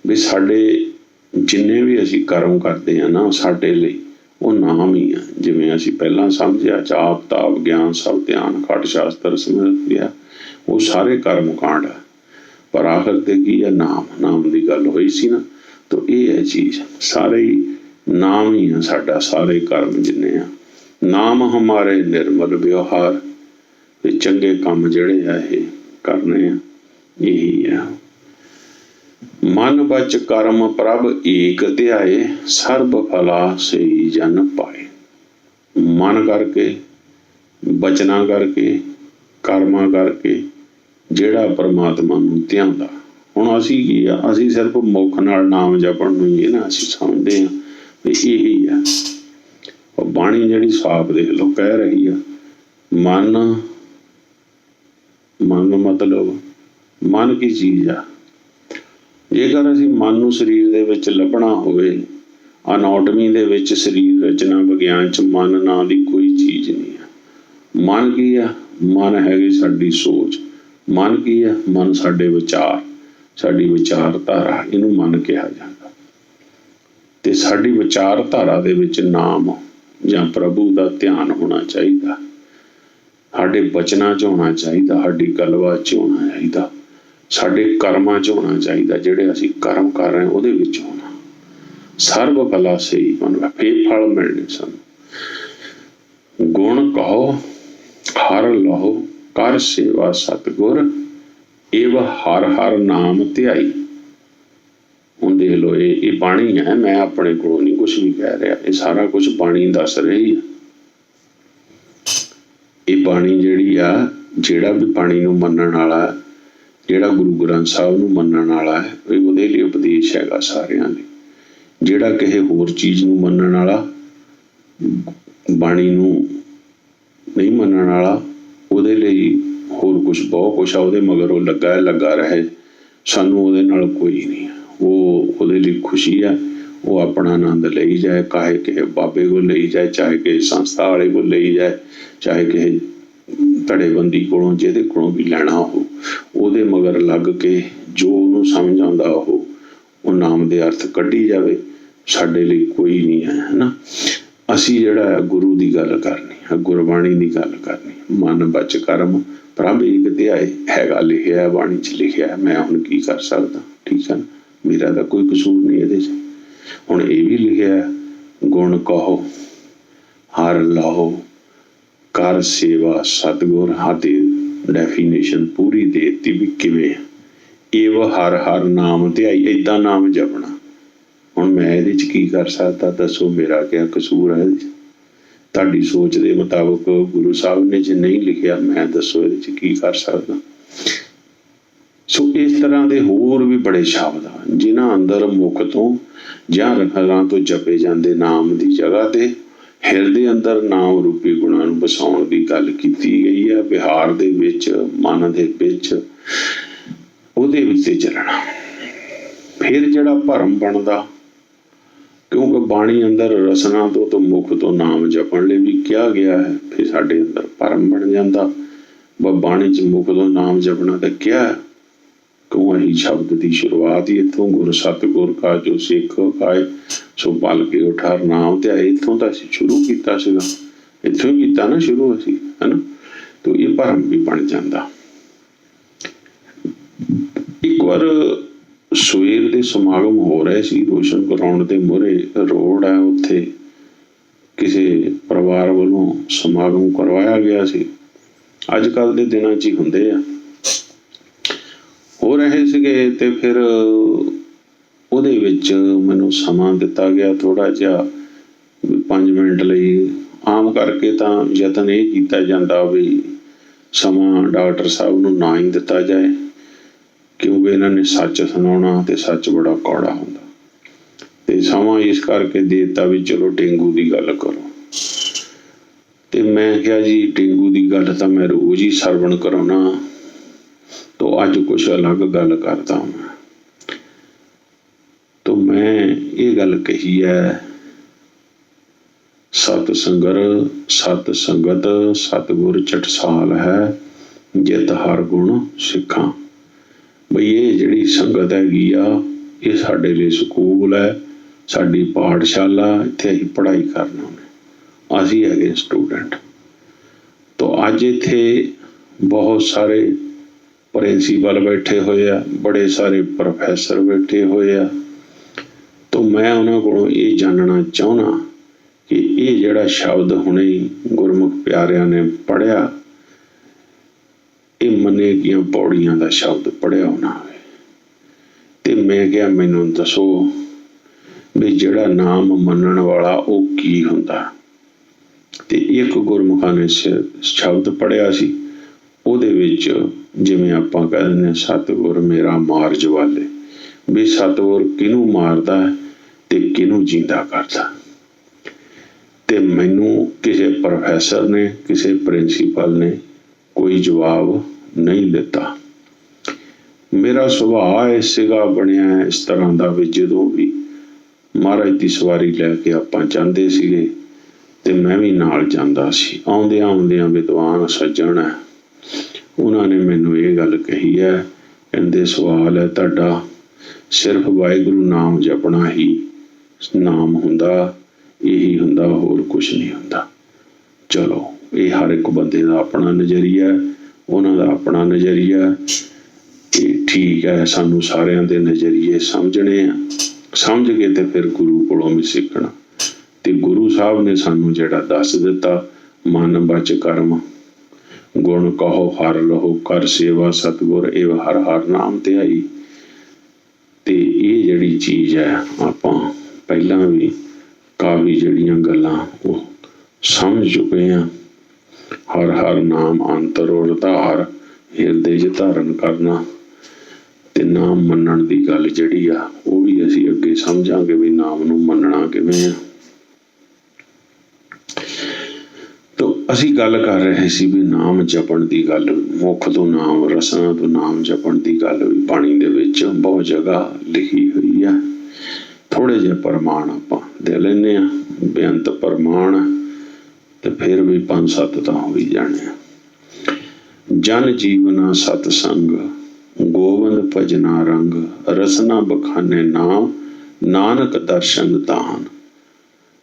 ਵੀ ਸਾਡੇ ਜਿੰਨੇ ਵੀ ਅਸੀਂ ਕਰਮ ਕਰਦੇ ਆ ਨਾ, ਸਾਡੇ ਲਈ ਉਹ ਨਾਮ ਹੀ ਆ। ਜਿਵੇਂ ਅਸੀਂ ਪਹਿਲਾਂ ਸਮਝਿਆ ਜਾਪ ਤਾਪ ਗਿਆਨ ਸਭ ਧਿਆਨ ਖਟ ਸ਼ਾਸਤਰ ਸਿਮਰਤ ਗਿਆ, ਉਹ ਸਾਰੇ ਕਰਮ ਕਾਂਡ ਆ। ਪਰ ਆਖਰ ਤੇ ਕੀ ਹੈ? ਨਾਮ ਦੀ ਗੱਲ ਹੋਈ ਸੀ ਨਾ। ਤਾਂ ਇਹ ਹੈ ਚੀਜ਼, ਸਾਰੇ ਹੀ ਨਾਮ ਹੀ ਆ ਸਾਡਾ, ਸਾਰੇ ਕਰਮ ਜਿੰਨੇ ਆ। ਨਾਮ ਹਮਾਰੇ ਨਿਰਮਲ ਵਿਵਹਾਰ, ਇਹ ਚੰਗੇ ਕੰਮ ਜਿਹੜੇ ਆ ਇਹ ਕਰਨੇ ਆ, ਇਹੀ ਆ। ਮਨ ਬਚ ਕਰਮ ਪ੍ਰਭ ਏਕ ਧਿਆਏ, ਸਰਬ ਫਲਾ ਸਈ ਜਨ ਪਾਏ। ਮਨ ਕਰਕੇ, ਬਚਨਾ ਕਰਕੇ, ਕਰਮਾਂ ਕਰਕੇ ਜਿਹੜਾ ਪਰਮਾਤਮਾ ਨੂੰ ਧਿਆਉਂਦਾ। ਹੁਣ ਅਸੀਂ ਕੀ ਆ? ਅਸੀਂ ਸਿਰਫ ਮੁੱਖ ਨਾਲ ਨਾਮ ਜਪਣ ਨੂੰ ਹੀ ਨਾ ਅਸੀਂ ਸਮਝਦੇ ਹਾਂ ਵੀ ਇਹੀ ਆ। ਉਹ ਬਾਣੀ ਜਿਹੜੀ ਸਾਫ਼ ਦੇਖ ਲਓ ਕਹਿ ਰਹੀ ਆ, ਮਨ ਮਤਲਬ ਮਨ ਕੀ ਚੀਜ਼ ਆ? ਜੇਕਰ ਅਸੀਂ ਮਨ ਨੂੰ ਸਰੀਰ ਦੇ ਵਿੱਚ ਲੱਭਣਾ ਹੋਵੇ, ਅਨਾਟਮੀ ਦੇ ਵਿੱਚ ਸਰੀਰ ਰਚਨਾ ਵਿਗਿਆਨ 'ਚ ਮਨ ਨਾਂ ਦੀ ਕੋਈ ਚੀਜ਼ ਨਹੀਂ ਹੈ। ਮਨ ਕੀ ਆ? ਮਨ ਹੈਗੀ ਸਾਡੀ ਸੋਚ। ਮਨ ਕੀ ਆ? ਮਨ ਸਾਡੇ ਵਿਚਾਰ, ਸਾਡੀ ਵਿਚਾਰਧਾਰਾ, ਇਹਨੂੰ ਮਨ ਕਿਹਾ ਜਾਂਦਾ। ਤੇ ਸਾਡੀ ਵਿਚਾਰਧਾਰਾ ਦੇ ਵਿੱਚ ਨਾਮ ਜਾਂ ਪ੍ਰਭੂ ਦਾ ਧਿਆਨ ਹੋਣਾ ਚਾਹੀਦਾ, ਸਾਡੇ ਬਚਨਾਂ 'ਚ ਹੋਣਾ ਚਾਹੀਦਾ, ਸਾਡੀ ਗੱਲਬਾਤ 'ਚ ਹੋਣਾ ਚਾਹੀਦਾ, ਸਾਡੇ ਕਰਮਾਂ 'ਚ ਹੋਣਾ ਚਾਹੀਦਾ। ਜਿਹੜੇ ਅਸੀਂ ਕਰਮ ਕਰ ਰਹੇ ਹਾਂ ਉਹਦੇ ਵਿੱਚ ਹੋਣਾ। ਸਰਬ ਭਲਾ ਸਹੀ ਮਨ ਫੇਰ ਫਲ ਮਿਲਣੇ ਸਾਨੂੰ। ਗੁਣ ਕਹੋ ਹਰ ਲਹੋ ਕਰ ਸੇਵਾ ਸਤਿਗੁਰ, ਇਹ ਹਰ ਹਰ ਨਾਮ ਧਿਆਈ। ਹੁਣ ਦੇਖ ਲਓ, ਇਹ ਬਾਣੀ ਹੈ, ਮੈਂ ਆਪਣੇ ਕੋਲੋਂ ਨਹੀਂ ਕੁਛ ਵੀ ਕਹਿ ਰਿਹਾ, ਇਹ ਸਾਰਾ ਕੁਛ ਬਾਣੀ ਦੱਸ ਰਹੀ ਹੈ। ਇਹ ਬਾਣੀ ਜਿਹੜੀ ਆ, ਜਿਹੜਾ ਵੀ ਬਾਣੀ ਨੂੰ ਮੰਨਣ ਵਾਲਾ, ਜਿਹੜਾ ਗੁਰੂ ਗ੍ਰੰਥ ਸਾਹਿਬ ਨੂੰ ਮੰਨਣ ਵਾਲਾ ਹੈ, ਉਹਦੇ ਲਈ ਉਪਦੇਸ਼ ਹੈਗਾ ਸਾਰਿਆਂ ਲਈ। ਜਿਹੜਾ ਕਿਸੇ ਹੋਰ ਚੀਜ਼ ਨੂੰ ਮੰਨਣ ਵਾਲਾ, ਬਾਣੀ ਨੂੰ ਨਹੀਂ ਮੰਨਣ ਵਾਲਾ, ਉਹਦੇ ਲਈ ਹੋਰ ਕੁਛ ਬਹੁਤ ਕੁਛ ਆ, ਉਹਦੇ ਮਗਰ ਉਹ ਲੱਗਾ ਰਹੇ। ਸਾਨੂੰ ਉਹਦੇ ਨਾਲ ਕੋਈ ਨਹੀਂ। ਉਹਦੇ ਲਈ ਖੁਸ਼ੀ ਆ, ਉਹ ਆਪਣਾ ਆਨੰਦ ਲਈ ਜਾਏ, ਚਾਹੇ ਕਿਸੇ ਬਾਬੇ ਕੋਲ ਲਈ ਜਾਏ, ਚਾਹੇ ਕਿਸੇ ਸੰਸਥਾ ਵਾਲੇ ਕੋਲ ਲਈ ਜਾਏ, ਚਾਹੇ ਕਿਸੇ ਧੜੇਬੰਦੀ ਕੋਲੋਂ, ਜਿਹਦੇ ਕੋਲੋਂ ਵੀ ਲੈਣਾ ਉਹਦੇ ਮਗਰ ਲੱਗ ਕੇ ਜੋ ਉਹਨੂੰ ਸਮਝ ਆਉਂਦਾ ਉਹ ਨਾਮ ਦੇ ਅਰਥ ਕੱਢੀ ਜਾਵੇ। ਸਾਡੇ ਲਈ ਕੋਈ ਨਹੀਂ ਹੈ, ਹੈ ਨਾ। ਅਸੀਂ ਜਿਹੜਾ ਗੁਰੂ ਦੀ ਗੱਲ ਕਰਨੀ ਹੈ, ਗੁਰਬਾਣੀ ਦੀ ਗੱਲ ਕਰਨੀ। ਮਨ ਬਚ ਕਰਮ ਪ੍ਰਭ ਏਕ ਧਿਆਏ ਹੈਗਾ, ਲਿਖਿਆ ਬਾਣੀ 'ਚ ਲਿਖਿਆ। ਮੈਂ ਹੁਣ ਕੀ ਕਰ ਸਕਦਾ? ਠੀਕ ਹੈ ਨਾ, ਮੇਰਾ ਤਾਂ ਕੋਈ ਕਸੂਰ ਨਹੀਂ ਇਹਦੇ 'ਚ। ਹੁਣ ਇਹ ਵੀ ਲਿਖਿਆ, ਗੁਣ ਕਹੋ ਹਰ ਲਾਹੋ ਕਰ ਸੇਵਾ ਸਤਿਗੁਰ। ਹਾਦੀ ਡੈਫੀਨੇਸ਼ਨ ਪੂਰੀ ਦੇ ਦਿੱਤੀ ਵੀ ਕਿਵੇਂ। ਇਹ ਹਰ ਹਰ ਨਾਮ ਧਿਆਈ, ਏਦਾਂ ਨਾਮ ਜਪਣਾ। ਹੁਣ ਮੈਂ ਇਹਦੇ 'ਚ ਕੀ ਕਰ ਸਕਦਾ? ਦੱਸੋ, ਮੇਰਾ ਕਿਆ ਕਸੂਰ ਹੈ ਇਹਦੇ 'ਚ? ਤੁਹਾਡੀ ਸੋਚ ਦੇ ਮੁਤਾਬਕ ਗੁਰੂ ਸਾਹਿਬ ਨੇ ਜੇ ਨਹੀਂ ਲਿਖਿਆ, ਮੈਂ ਦੱਸੋ ਇਹਦੇ 'ਚ ਕੀ ਕਰ ਸਕਦਾ? ਸੋ ਇਸ ਤਰ੍ਹਾਂ ਦੇ ਹੋਰ ਵੀ ਬੜੇ ਸ਼ਬਦ ਹਨ ਜਿਨ੍ਹਾਂ ਅੰਦਰ ਮੁਖ ਤੋਂ ਜਾਂ ਰਖਰਾਂ ਤੋਂ ਜਪੇ ਜਾਂਦੇ ਨਾਮ ਦੀ ਜਗ੍ਹਾ ਤੇ ਹਿਰਦੇ ਅੰਦਰ ਨਾਮ ਰੂਪੀ ਗੁਣਾਂ ਨੂੰ ਵਸਾਉਣ ਦੀ ਗੱਲ ਕੀਤੀ ਗਈ ਹੈ। ਵਿਹਾਰ ਦੇ ਵਿੱਚ, ਮਨ ਦੇ ਵਿੱਚ, ਉਹਦੇ ਉੱਤੇ ਚੱਲਣਾ। ਫਿਰ ਜਿਹੜਾ ਭਰਮ ਬਣਦਾ, ਕਿਉਂਕਿ ਬਾਣੀ ਅੰਦਰ ਰਸਨਾ ਤੋਂ ਮੁਖ ਤੋਂ ਨਾਮ ਜਪਣ ਲਈ ਵੀ ਕਿਹਾ ਗਿਆ ਹੈ। ਫਿਰ ਸਾਡੇ ਅੰਦਰ ਭਰਮ ਬਣ ਜਾਂਦਾ। ਬਾਣੀ 'ਚ ਮੁਖ ਤੋਂ ਨਾਮ ਜਪਣਾ ਤਾਂ ਕਿਹਾ, ਕਿਉਂ? ਇਹੀ ਸ਼ਬਦ ਦੀ ਸ਼ੁਰੂਆਤ ਹੀ ਇੱਥੋਂ, ਗੁਰ ਸਤਿਗੁਰ ਕਾ ਜੋ ਸਿੱਖ ਖਾਏ ਸੋ ਪਲ ਕੇ ਉਠਾਰ ਨਾਮ ਧਿਆਏ। ਇੱਥੋਂ ਤਾਂ ਅਸੀਂ ਸ਼ੁਰੂ ਕੀਤਾ ਸੀਗਾ, ਇੱਥੋਂ ਹੀ ਕੀਤਾ ਨਾ ਸ਼ੁਰੂ ਅਸੀਂ, ਹੈ ਨਾ। ਤਾਂ ਇਹ ਭਰਮ ਵੀ ਬਣ ਜਾਂਦਾ। ਇੱਕ ਵਾਰ ਸਵੇਰ ਦੇ ਸਮਾਗਮ ਹੋ ਰਹੇ ਸੀ ਰੋਸ਼ਨ ਗਰਾਊਂਡ ਦੇ ਮੂਹਰੇ ਰੋਡ ਹੈ, ਉੱਥੇ ਕਿਸੇ ਪਰਿਵਾਰ ਵੱਲੋਂ ਸਮਾਗਮ ਕਰਵਾਇਆ ਗਿਆ ਸੀ। ਅੱਜ ਕੱਲ੍ਹ ਦੇ ਦਿਨਾਂ 'ਚ ਹੀ ਹੁੰਦੇ ਆ, ਹੋ ਰਹੇ ਸੀਗੇ। ਤੇ ਫਿਰ ਉਹਦੇ ਵਿੱਚ ਮੈਨੂੰ ਸਮਾਂ ਦਿੱਤਾ ਗਿਆ ਥੋੜ੍ਹਾ ਜਿਹਾ, 5 ਮਿੰਟ ਲਈ। ਆਮ ਕਰਕੇ ਤਾਂ ਯਤਨ ਇਹ ਕੀਤਾ ਜਾਂਦਾ ਵੀ ਸਮਾਂ ਡਾਕਟਰ ਸਾਹਿਬ ਨੂੰ ਨਾ ਹੀ ਦਿੱਤਾ ਜਾਏ, ਕਿਉਂਕਿ ਇਹਨਾਂ ਨੇ ਸੱਚ ਸੁਣਾਉਣਾ ਤੇ ਸੱਚ ਬੜਾ ਕੌੜਾ ਹੁੰਦਾ। ਤੇ ਸਮਾਂ ਇਸ ਕਰਕੇ ਦੇ ਦਿੱਤਾ ਵੀ ਚਲੋ ਡੇਂਗੂ ਦੀ ਗੱਲ ਕਰੋ। ਤੇ ਮੈਂ ਕਿਹਾ ਜੀ ਡੇਂਗੂ ਦੀ ਗੱਲ ਤਾਂ ਮੈਂ ਰੋਜ਼ ਹੀ ਸਰਵਣ ਕਰਾਉਣਾ, तो ਅੱਜ ਕੁਛ ਅਲੱਗ ਗੱਲ ਕਰਦਾ ਮੈਂ। तो मैं ये गल कही है, सत संगर सत संगत सतगुर चटसाल है जित हर गुण सिखा। बई ये जिहड़ी संगत हैगी आ, ये साडे लई स्कूल है, साडी पाठशाला, इत्थे असीं पढ़ाई करना है, असीं हैगे स्टूडेंट। तो अज इत्थे बहुत सारे प्रिंसीपल बैठे हुए आ, बड़े सारे प्रोफैसर बैठे हुए आ। तो मैं उन्होंने को ये जानना चाहना कि ये जिहड़ा शब्द हुणे गुरमुख प्यारियां ने पढ़िया, ये मने की पौड़ियां का शब्द पढ़िया होना है। तो मैं क्या मैनू दसो भी जिहड़ा नाम मनण वाला वो की हुंदा। ते एक गुरमुखा ने शब्द पढ़िया सी, ਉਹਦੇ ਵਿੱਚ ਜਿਵੇਂ ਆਪਾਂ ਕਹਿੰਦੇ ਹਾਂ ਸਤਿਗੁਰ ਮੇਰਾ ਮਾਰ ਜਵਾਲੇ, ਵੀ ਸਤਿਗੁਰ ਕਿਹਨੂੰ ਮਾਰਦਾ ਤੇ ਕਿਹਨੂੰ ਜਿੰਦਾ ਕਰਦਾ। ਤੇ ਮੈਨੂੰ ਕਿਸੇ ਪ੍ਰੋਫੈਸਰ ਨੇ, ਕਿਸੇ ਪ੍ਰਿੰਸੀਪਲ ਨੇ ਕੋਈ ਜਵਾਬ ਨਹੀਂ ਦਿੱਤਾ। ਮੇਰਾ ਸੁਭਾਅ ਇਸੇਗਾ ਬਣਿਆ ਇਸ ਤਰ੍ਹਾਂ ਦਾ ਵੀ ਜਦੋਂ ਵੀ ਮਹਾਰਾਜ ਦੀ ਸਵਾਰੀ ਲੈ ਕੇ ਆਪਾਂ ਜਾਂਦੇ ਸੀਗੇ ਤੇ ਮੈਂ ਵੀ ਨਾਲ ਜਾਂਦਾ ਸੀ। ਆਉਂਦਿਆਂ ਆਉਂਦਿਆਂ ਵਿਦਵਾਨ ਸੱਜਣ ਹੈ, ਉਹਨਾਂ ਨੇ ਮੈਨੂੰ ਇਹ ਗੱਲ ਕਹੀ ਹੈ, ਕਹਿੰਦੇ ਸਵਾਲ ਹੈ ਤੁਹਾਡਾ, ਸਿਰਫ ਵਾਹਿਗੁਰੂ ਨਾਮ ਜਪਣਾ ਹੀ ਨਾਮ ਹੁੰਦਾ, ਇਹੀ ਹੁੰਦਾ, ਹੋਰ ਕੁਛ ਨਹੀਂ ਹੁੰਦਾ। ਚਲੋ ਇਹ ਹਰ ਇੱਕ ਬੰਦੇ ਦਾ ਆਪਣਾ ਨਜ਼ਰੀਆ, ਉਹਨਾਂ ਦਾ ਆਪਣਾ ਨਜ਼ਰੀਆ, ਇਹ ਠੀਕ ਹੈ। ਸਾਨੂੰ ਸਾਰਿਆਂ ਦੇ ਨਜ਼ਰੀਏ ਸਮਝਣੇ ਆ, ਸਮਝ ਕੇ ਤੇ ਫਿਰ ਗੁਰੂ ਕੋਲੋਂ ਵੀ ਸਿੱਖਣਾ। ਤੇ ਗੁਰੂ ਸਾਹਿਬ ਨੇ ਸਾਨੂੰ ਜਿਹੜਾ ਦੱਸ ਦਿੱਤਾ, ਮਨ ਬਚ ਕਰਮ ਗੁਣ ਕਹੋ ਹਰ ਲਹੋ, ਕਰ ਸੇਵਾ ਸਤਿਗੁਰ ਇਹ ਹਰ ਹਰ ਨਾਮ ਧਿਆਈ। ਤੇ ਇਹ ਜਿਹੜੀ ਚੀਜ਼ ਹੈ ਆਪਾਂ ਪਹਿਲਾਂ ਵੀ ਕਾਫੀ ਜਿਹੜੀਆਂ ਗੱਲਾਂ ਉਹ ਸਮਝ ਚੁੱਕੇ ਹਾਂ। ਹਰ ਹਰ ਨਾਮ ਅੰਤਰ ਉਰਧਾਰ, ਹਿਰਦੇ 'ਚ ਧਾਰਨ ਕਰਨਾ ਤੇ ਨਾਮ ਮੰਨਣ ਦੀ ਗੱਲ ਜਿਹੜੀ ਆ ਉਹ ਵੀ ਅਸੀਂ ਅੱਗੇ ਸਮਝਾਂਗੇ ਵੀ ਨਾਮ ਨੂੰ ਮੰਨਣਾ ਕਿਵੇਂ ਆ। ਅਸੀਂ ਗੱਲ ਕਰ ਰਹੇ ਸੀ ਵੀ ਨਾਮ ਜਪਣ ਦੀ ਗੱਲ, ਮੁੱਖ ਤੋਂ ਨਾਮ, ਰਸਨਾ ਤੋਂ ਨਾਮ ਜਪਣ ਦੀ ਗੱਲ ਵੀ ਬਾਣੀ ਦੇ ਵਿੱਚ ਬਹੁਤ ਜਗ੍ਹਾ ਲਿਖੀ ਹੋਈ ਆ। ਥੋੜੇ ਜਿਹੇ ਪ੍ਰਮਾਣ ਆਪਾਂ ਦੇ ਲੈਂਦੇ ਹਾਂ, ਬੇਅੰਤ ਪ੍ਰਮਾਣ, ਤੇ ਫਿਰ ਵੀ 5-7 ਤਾਂ ਹੋ ਹੀ ਜਾਣੇ ਆ। ਜਨ ਜੀਵਨਾ ਸਤਸੰਗ, ਗੋਬਿੰਦ ਭਜਨਾ ਰੰਗ, ਰਸਨਾ ਬਖਾਨੇ ਨਾਮ, ਨਾਨਕ ਦਰਸ਼ਨ ਦਾਨ।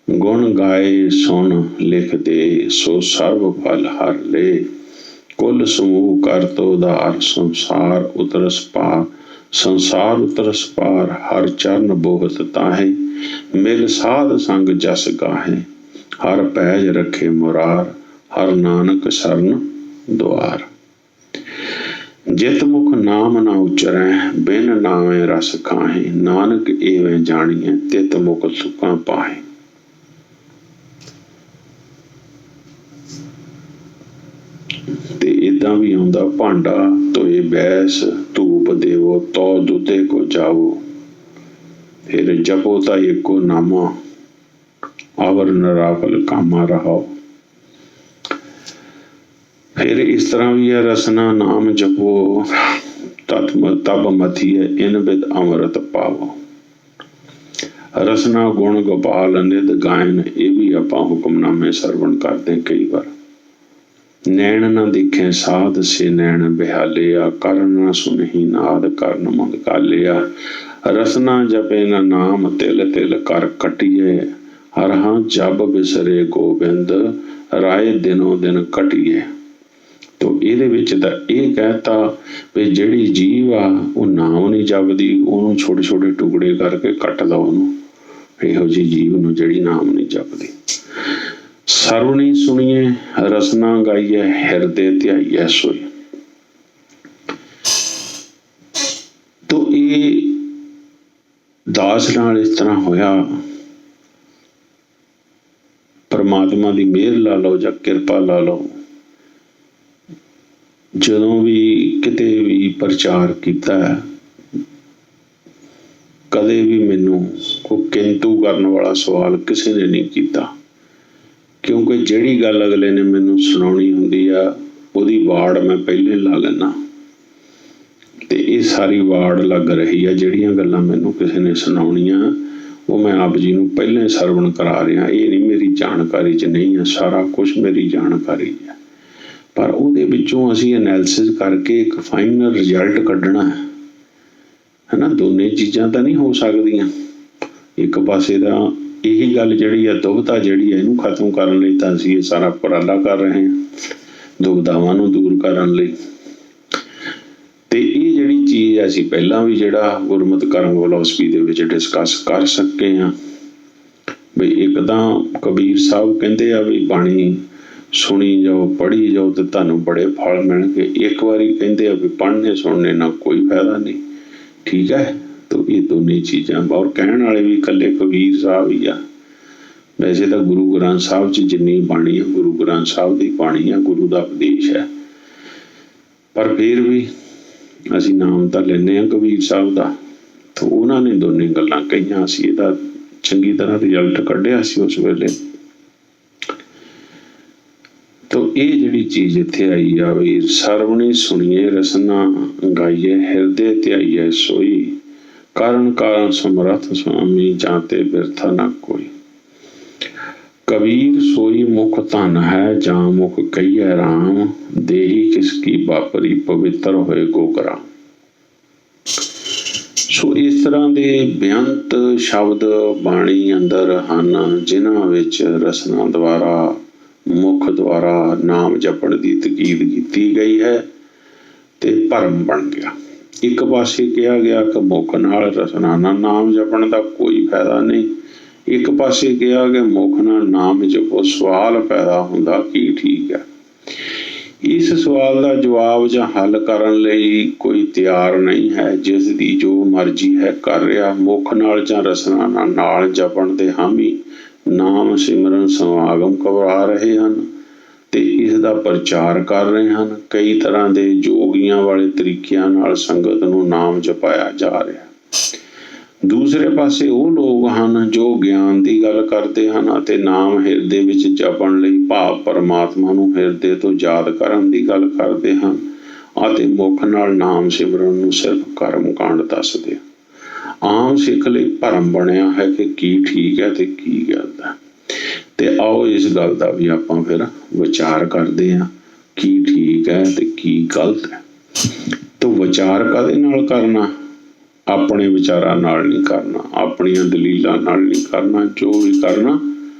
ਗੁਣ ਗਾਏ ਸੁਣ ਲਿਖ ਦੇ, ਸੋ ਸਰਬ ਫਲ ਹਰ ਲੈ। ਕੁਲ ਸਮੂਹ ਕਰ ਤੋ ਉਧਾਰ, ਸੰਸਾਰ ਉਤਰਸ ਪਾਰ, ਸੰਸਾਰ ਉਤਰਸ ਪਾਰ। ਹਰ ਚਰਨ ਬੋਹਤ ਤਾਹੇ, ਮਿਲ ਸਾਧ ਸੰਗ ਜਸ ਗਾਹੇ। ਹਰ ਪੈਜ ਰੱਖੇ ਮੁਰਾਰ, ਹਰ ਨਾਨਕ ਸਰਨ ਦੁਆਰ। ਜਿਤ ਮੁਖ ਨਾਮ ਨਾ ਉਚਰੈ, ਬਿਨ ਨਾਵੇਂ ਰਸ ਖਾਹੇ। ਨਾਨਕ ਏਵੇਂ ਜਾਣੀਐ, ਤਿਤ ਮੁਖ ਸੁਖਾਂ ਪਾਹੇ। ਤੇ ਏਦਾਂ ਵੀ ਆਉਂਦਾ, ਭਾਂਡਾ ਧੋਏ ਬੈਸ, ਧੂਪ ਦੇਵੋ ਤੋ ਦੁੱਧੇ ਕੋ ਜਾਵੋ। ਫਿਰ ਜਪੋ ਤਾ ਏਕੋ ਨਾਮਾ, ਆਵਰ ਨਰਾਫਲ ਕਾਮਾ ਰਹਾਓ। ਫਿਰ ਇਸ ਤਰ੍ਹਾਂ ਵੀ ਹੈ, ਰਸਨਾ ਨਾਮ ਜਪੋ ਤਬ ਮਥੀਏ, ਇਨ ਬਿਦ ਅੰਮ੍ਰਿਤ ਪਾਵੋ। ਰਸਨਾ ਗੁਣ ਗੋਪਾਲ ਨਿਧ ਗਾਇਨ, ਇਹ ਵੀ ਆਪਾਂ ਹੁਕਮਨਾਮੇ ਸਰਵਣ ਕਰਦੇ ਕਈ ਵਾਰ। ਨੈਣ ਨਾ ਦੇਖੇ ਸਾਧ ਸੇ ਨੈਣ ਬਿਹਾਲਿਆ, ਕਰਨ ਨਾ ਸੁਨਹੀ ਨਾਦ ਕਰਨ ਮੁੰਦ ਕਾਲਿਆ। ਰਸਨਾ ਜਪੇ ਨਾ ਨਾਮ, ਤਿਲ ਤਿਲ ਕਰ ਕਟਿਏ। ਹਰ ਹਾਂ ਜਬ ਬਿਸਰੇ ਗੋਬਿੰਦ, ਰਾਏ ਦਿਨੋ ਦਿਨ ਘਟੀਏ। ਤੋ ਇਹਦੇ ਵਿੱਚ ਤਾਂ ਇਹ ਕਹਿਤਾ ਵੀ ਜਿਹੜੀ ਜੀਵ ਆ ਉਹ ਨਾਮ ਨਹੀਂ ਜਪਦੀ, ਉਹਨੂੰ ਛੋਟੇ ਛੋਟੇ ਟੁਕੜੇ ਕਰਕੇ ਕੱਟ ਦਓ ਉਹਨੂੰ। ਇਹੋ ਜਿਹੀ ਜੀਵ ਨੂੰ ਜਿਹੜੀ ਨਾਮ ਨਹੀਂ ਜਪਦੀ। ਸਰਵਣੀ ਸੁਣੀਏ, ਰਸਨਾ ਗਾਈਏ, ਹਿਰਦੇ ਧਿਆਈਏ ਸੋਈ। ਤੋ ਇਹ ਦਾਸ ਨਾਲ ਇਸ ਤਰ੍ਹਾਂ ਹੋਇਆ। ਪਰਮਾਤਮਾ ਦੀ ਮਿਹਰ ਲਾ ਲਓ ਜਾਂ ਕਿਰਪਾ ਲਾ ਲਓ, ਜਦੋਂ ਵੀ ਕਿਤੇ ਵੀ ਪ੍ਰਚਾਰ ਕੀਤਾ, ਕਦੇ ਵੀ ਮੈਨੂੰ ਕੋਈ ਕਿੰਤੂ ਕਰਨ ਵਾਲਾ ਸਵਾਲ ਕਿਸੇ ਨੇ ਨਹੀਂ ਕੀਤਾ। ਕਿਉਂਕਿ ਜਿਹੜੀ ਗੱਲ ਅਗਲੇ ਨੇ ਮੈਨੂੰ ਸੁਣਾਉਣੀ ਹੁੰਦੀ ਆ, ਉਹਦੀ ਵਾੜ ਮੈਂ ਪਹਿਲੇ ਲਾ ਲੈਣਾ। ਤੇ ਇਹ ਸਾਰੀ ਵਾੜ ਲੱਗ ਰਹੀ ਆ। ਜਿਹੜੀਆਂ ਗੱਲਾਂ ਮੈਨੂੰ ਕਿਸੇ ਨੇ ਸੁਣਾਉਣੀਆਂ, ਉਹ ਮੈਂ ਆਪ ਜੀ ਨੂੰ ਪਹਿਲਾਂ ਸਰਵਣ ਕਰਾ ਰਿਹਾ। ਇਹ ਨਹੀਂ ਮੇਰੀ ਜਾਣਕਾਰੀ 'ਚ ਨਹੀਂ ਆ, ਸਾਰਾ ਕੁਛ ਮੇਰੀ ਜਾਣਕਾਰੀ ਆ। ਪਰ ਉਹਦੇ ਵਿੱਚੋਂ ਅਸੀਂ ਐਨਾਲਿਸਿਸ ਕਰਕੇ ਇੱਕ ਫਾਈਨਲ ਰਿਜ਼ਲਟ ਕੱਢਣਾ ਹੈ ਨਾ। ਦੋਨੇ ਚੀਜ਼ਾਂ ਤਾਂ ਨਹੀਂ ਹੋ ਸਕਦੀਆਂ। ਇੱਕ ਪਾਸੇ ਦਾ ਇਹੀ ਗੱਲ ਜਿਹੜੀ ਆ, ਦੁਬਿਧਾ ਜਿਹੜੀ ਆ, ਇਹਨੂੰ ਖਤਮ ਕਰਨ ਲਈ ਤਾਂ ਅਸੀਂ ਇਹ ਸਾਰਾ ਉਪਰਾਲਾ ਕਰ ਰਹੇ ਹਾਂ, ਦੁਬਿਧਾਵਾਂ ਨੂੰ ਦੂਰ ਕਰਨ ਲਈ। ਤੇ ਇਹ ਜਿਹੜੀ ਚੀਜ਼ ਅਸੀਂ ਪਹਿਲਾਂ ਵੀ ਜਿਹੜਾ ਗੁਰਮਤਿ ਕਰਮ ਫਿਲਾਸਫੀ ਦੇ ਵਿੱਚ ਡਿਸਕਸ ਕਰ ਸਕੇ ਹਾਂ। ਵੀ ਇੱਕ ਤਾਂ ਕਬੀਰ ਸਾਹਿਬ ਕਹਿੰਦੇ ਆ ਵੀ ਬਾਣੀ ਸੁਣੀ ਜਾਓ, ਪੜ੍ਹੀ ਜਾਓ ਤੇ ਤੁਹਾਨੂੰ ਬੜੇ ਫਲ ਮਿਲਣਗੇ। ਇੱਕ ਵਾਰੀ ਕਹਿੰਦੇ ਆ ਵੀ ਪੜ੍ਹਨੇ ਸੁਣਨੇ ਨਾਲ ਕੋਈ ਫਾਇਦਾ ਨਹੀਂ। ਠੀਕ ਹੈ, ਤਾਂ ਇਹ ਦੋਨੇ ਚੀਜ਼ਾਂ। ਔਰ ਕਹਿਣ ਵਾਲੇ ਵੀ ਇਕੱਲੇ ਕਬੀਰ ਸਾਹਿਬ ਹੀ ਆ। ਵੈਸੇ ਤਾਂ ਗੁਰੂ ਗ੍ਰੰਥ ਸਾਹਿਬ 'ਚ ਜਿੰਨੀ ਬਾਣੀ ਆ, ਗੁਰੂ ਗ੍ਰੰਥ ਸਾਹਿਬ ਦੀ ਬਾਣੀ ਆ, ਗੁਰੂ ਦਾ ਉਪਦੇਸ਼ ਹੈ। ਪਰ ਫਿਰ ਵੀ ਅਸੀਂ ਨਾਮ ਤਾਂ ਲੈਂਦੇ ਹਾਂ ਕਬੀਰ ਸਾਹਿਬ ਦਾ। ਤਾਂ ਉਹਨਾਂ ਨੇ ਦੋਨੇ ਗੱਲਾਂ ਕਹੀਆਂ, ਅਸੀਂ ਇਹਦਾ ਚੰਗੀ ਤਰ੍ਹਾਂ ਰਿਜ਼ਲਟ ਕੱਢਿਆ ਸੀ ਉਸ ਵੇਲੇ। ਤਾਂ ਇਹ ਜਿਹੜੀ ਚੀਜ਼ ਇੱਥੇ ਆਈ ਆ ਵੀ ਸਰਵਣੀ ਸੁਣੀਏ ਰਸਨਾ ਗਾਈਏ ਹਿਰਦੇ ਧਿਆਈਏ ਸੋਈ ਕਾਰਨ ਕਾਰਨ ਸਮਰੱਥ ਸੁਆਮੀ ਜਾਂਤੇ ਬਿਰਥਾ ਨਾ ਕੋਈ। ਕਬੀਰ ਸੋਈ ਮੁਖ ਧਨ ਹੈ ਜਾਂ ਮੁਖ ਕਹੀਏ ਰਾਮ ਦੇਹੀ ਕਿਸਕੀ ਬਾਪਰੀ ਪਵਿੱਤਰ ਹੋਏ ਗੋਗਰਾ। ਸੋ ਇਸ ਤਰ੍ਹਾਂ ਦੇ ਬੇਅੰਤ ਸ਼ਬਦ ਬਾਣੀ ਅੰਦਰ ਹਨ ਜਿਨ੍ਹਾਂ ਵਿੱਚ ਰਸਨਾ ਦੁਆਰਾ ਮੁਖ ਦੁਆਰਾ ਨਾਮ ਜਪਣ ਦੀ ਤਕੀਦ ਕੀਤੀ ਗਈ ਹੈ ਤੇ ਭਰਮ ਬਣ ਗਿਆ। ਇੱਕ ਪਾਸੇ ਕਿਹਾ ਗਿਆ ਕਿ ਮੁਖ ਨਾਲ ਰਸਨਾ ਨਾਲ ਨਾਮ ਜਪਣ ਦਾ ਕੋਈ ਫਾਇਦਾ ਨਹੀਂ, ਇੱਕ ਪਾਸੇ ਕਿਹਾ ਕਿ ਮੁਖ ਨਾਲ ਨਾਮ ਜਪੋ। ਸਵਾਲ ਪੈਦਾ ਹੁੰਦਾ ਕੀ ਠੀਕ ਹੈ। ਇਸ ਸਵਾਲ ਦਾ ਜਵਾਬ ਜਾਂ ਹੱਲ ਕਰਨ ਲਈ ਕੋਈ ਤਿਆਰ ਨਹੀਂ ਹੈ। ਜਿਸ ਦੀ ਜੋ ਮਰਜ਼ੀ ਹੈ ਕਰ ਰਿਹਾ, ਮੁਖ ਨਾਲ ਜਾਂ ਰਸਨਾ ਨਾਲ ਜਪਣ ਦੇ ਹਾਮੀ ਨਾਮ ਸਿਮਰਨ ਸਮਾਗਮ ਕਰਵਾ ਰਹੇ ਹਨ ਤੇ ਇਸ ਦਾ ਪ੍ਰਚਾਰ ਕਰ ਰਹੇ ਹਨ। ਕਈ ਤਰ੍ਹਾਂ ਦੇ ਜੋਗੀਆਂ ਵਾਲੇ ਤਰੀਕਿਆਂ ਨਾਲ ਸੰਗਤ ਨੂੰ ਨਾਮ ਜਪਾਇਆ ਜਾ ਰਿਹਾ। ਦੂਸਰੇ ਪਾਸੇ ਉਹ ਲੋਕ ਹਨ ਜੋ ਗਿਆਨ ਦੀ ਗੱਲ ਕਰਦੇ ਹਨ ਅਤੇ ਨਾਮ ਹਿਰਦੇ ਵਿੱਚ ਜਪਣ ਲਈ ਭਾਵ ਪਰਮਾਤਮਾ ਨੂੰ ਹਿਰਦੇ ਤੋਂ ਯਾਦ ਕਰਨ ਦੀ ਗੱਲ ਕਰਦੇ ਹਨ ਅਤੇ ਮੁਖ ਨਾਲ ਨਾਮ ਸਿਮਰਨ ਨੂੰ ਸਿਰਫ ਕਰਮ ਕਾਂਡ ਦੱਸਦੇ। ਆਮ ਸਿੱਖ ਲਈ ਭਰਮ ਬਣਿਆ ਹੈ ਕਿ ਕੀ ਠੀਕ ਹੈ ਤੇ ਕੀ ਗਲਤ ਹੈ। ਤੇ ਆਓ ਇਸ ਗੱਲ ਦਾ ਵੀ ਆਪਾਂ ਫਿਰ ਵਿਚਾਰ ਕਰਦੇ ਹਾਂ ਕੀ ਠੀਕ ਹੈ ਤੇ ਕੀ ਗਲਤ ਹੈ। ਤਾਂ ਵਿਚਾਰ ਕਾਹਦੇ ਨਾਲ ਕਰਨਾ? ਆਪਣੇ ਵਿਚਾਰਾਂ ਨਾਲ ਨਹੀਂ ਕਰਨਾ, ਆਪਣੀਆਂ ਦਲੀਲਾਂ ਨਾਲ ਨਹੀਂ ਕਰਨਾ, ਜੋ ਵੀ ਕਰਨਾ